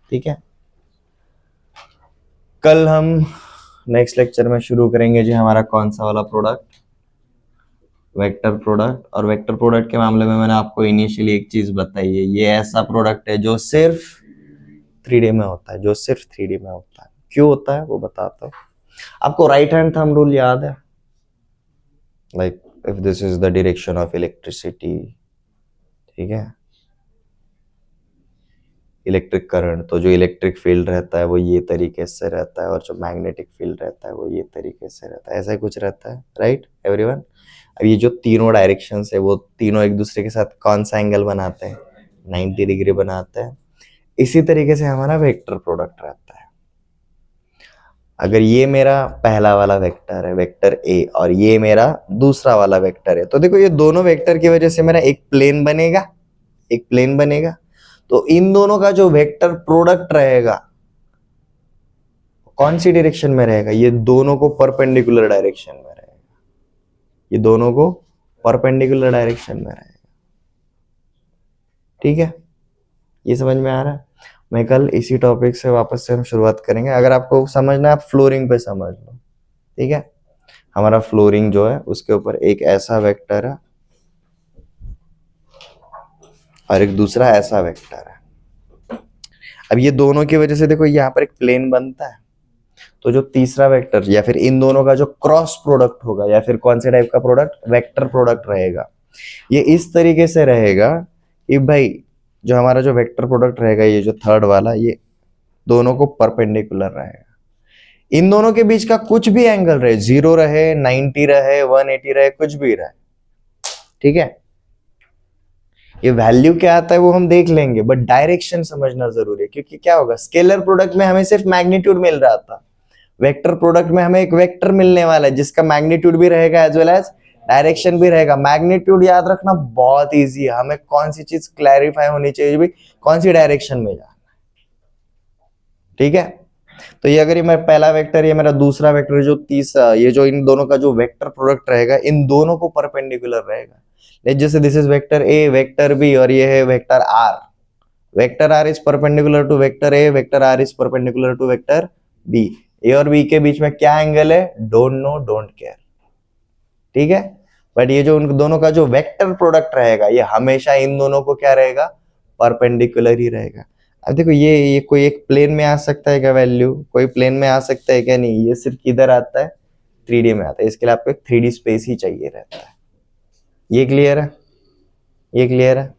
ठीक है। कल हम नेक्स्ट लेक्चर में शुरू करेंगे जी हमारा कौन सा वाला प्रोडक्ट, वेक्टर प्रोडक्ट। और वेक्टर प्रोडक्ट के मामले में मैंने आपको इनिशियली एक चीज बताई है, ये ऐसा प्रोडक्ट है जो सिर्फ 3D में होता है, जो सिर्फ 3D में होता है। क्यों होता है वो बताता हूँ। आपको राइट हैंड थंब रूल याद है, like if this is the direction of electricity, ठीक है, इलेक्ट्रिक करंट, तो जो इलेक्ट्रिक फील्ड रहता है वो ये तरीके से रहता है, और जो मैग्नेटिक फील्ड रहता है वो ये तरीके से रहता है, ऐसा ही कुछ रहता है, राइट एवरीवन। अब ये जो तीनों डायरेक्शंस है वो तीनों एक दूसरे के साथ कौन सा एंगल बनाते हैं, 90 डिग्री बनाते हैं। इसी तरीके से हमारा वेक्टर प्रोडक्ट रहता है। अगर ये मेरा पहला वाला वेक्टर है वेक्टर ए, और ये मेरा दूसरा वाला वेक्टर है, तो देखो ये दोनों वेक्टर की वजह से मेरा एक प्लेन बनेगा, एक प्लेन बनेगा। तो इन दोनों का जो वेक्टर प्रोडक्ट रहेगा कौन सी डायरेक्शन में रहेगा, ये दोनों को परपेंडिकुलर डायरेक्शन में रहेगा, ये दोनों को परपेंडिकुलर डायरेक्शन में रहेगा, ठीक है। ये समझ में आ रहा है? मैं कल इसी टॉपिक से वापस से हम शुरुआत करेंगे। अगर आपको समझना है आप फ्लोरिंग पे समझ लो, ठीक है। हमारा फ्लोरिंग जो है उसके ऊपर एक ऐसा वेक्टर है और एक दूसरा ऐसा वेक्टर है। अब ये दोनों की वजह से देखो यहाँ पर एक प्लेन बनता है, तो जो तीसरा वेक्टर या फिर इन दोनों का जो क्रॉस प्रोडक्ट होगा या फिर कौन से टाइप का प्रोडक्ट, वेक्टर प्रोडक्ट रहेगा, ये इस तरीके से रहेगा कि भाई जो हमारा जो वेक्टर प्रोडक्ट रहेगा, ये जो थर्ड वाला, ये दोनों को परपेंडिकुलर रहेगा। इन दोनों के बीच का कुछ भी एंगल रहे, 0 रहे, 90 रहे, 180 रहे, कुछ भी रहे, ठीक है। ये वैल्यू क्या आता है वो हम देख लेंगे, बट डायरेक्शन समझना जरूरी है। क्योंकि क्या होगा, स्केलर प्रोडक्ट में हमें सिर्फ मैग्नीट्यूड मिल रहा था, वेक्टर प्रोडक्ट में हमें एक वेक्टर मिलने वाला है जिसका मैग्नीट्यूड भी रहेगा एज वेल एज डायरेक्शन भी रहेगा। मैग्नीट्यूड याद रखना बहुत इजी है, हमें कौन सी चीज क्लैरिफाई होनी चाहिए भी, कौन सी डायरेक्शन में जाना है, ठीक है। तो ये अगर ये मेरा पहला वेक्टर, ये मेरा दूसरा वेक्टर, जो तीसरा, ये जो इन दोनों का जो वेक्टर प्रोडक्ट रहेगा इन दोनों को परपेंडिकुलर रहेगा। जैसे this is vector A, vector B, और ये है vector R. Vector R is perpendicular to vector A, vector R is perpendicular to vector B. A और बी के बीच में क्या एंगल है, डोंट नो, डोंट केयर, ठीक है। बट ये जो उन दोनों का जो वेक्टर प्रोडक्ट रहेगा ये हमेशा इन दोनों को क्या रहेगा, परपेंडिकुलर ही रहेगा। अब देखो ये कोई एक प्लेन में आ सकता है क्या वैल्यू, कोई प्लेन में आ सकता है क्या, नहीं, ये सिर्फ किधर आता है, 3D में आता है। इसके लिए आपको एक 3D स्पेस ही चाहिए रहता है, ये क्लियर है, ये क्लियर है।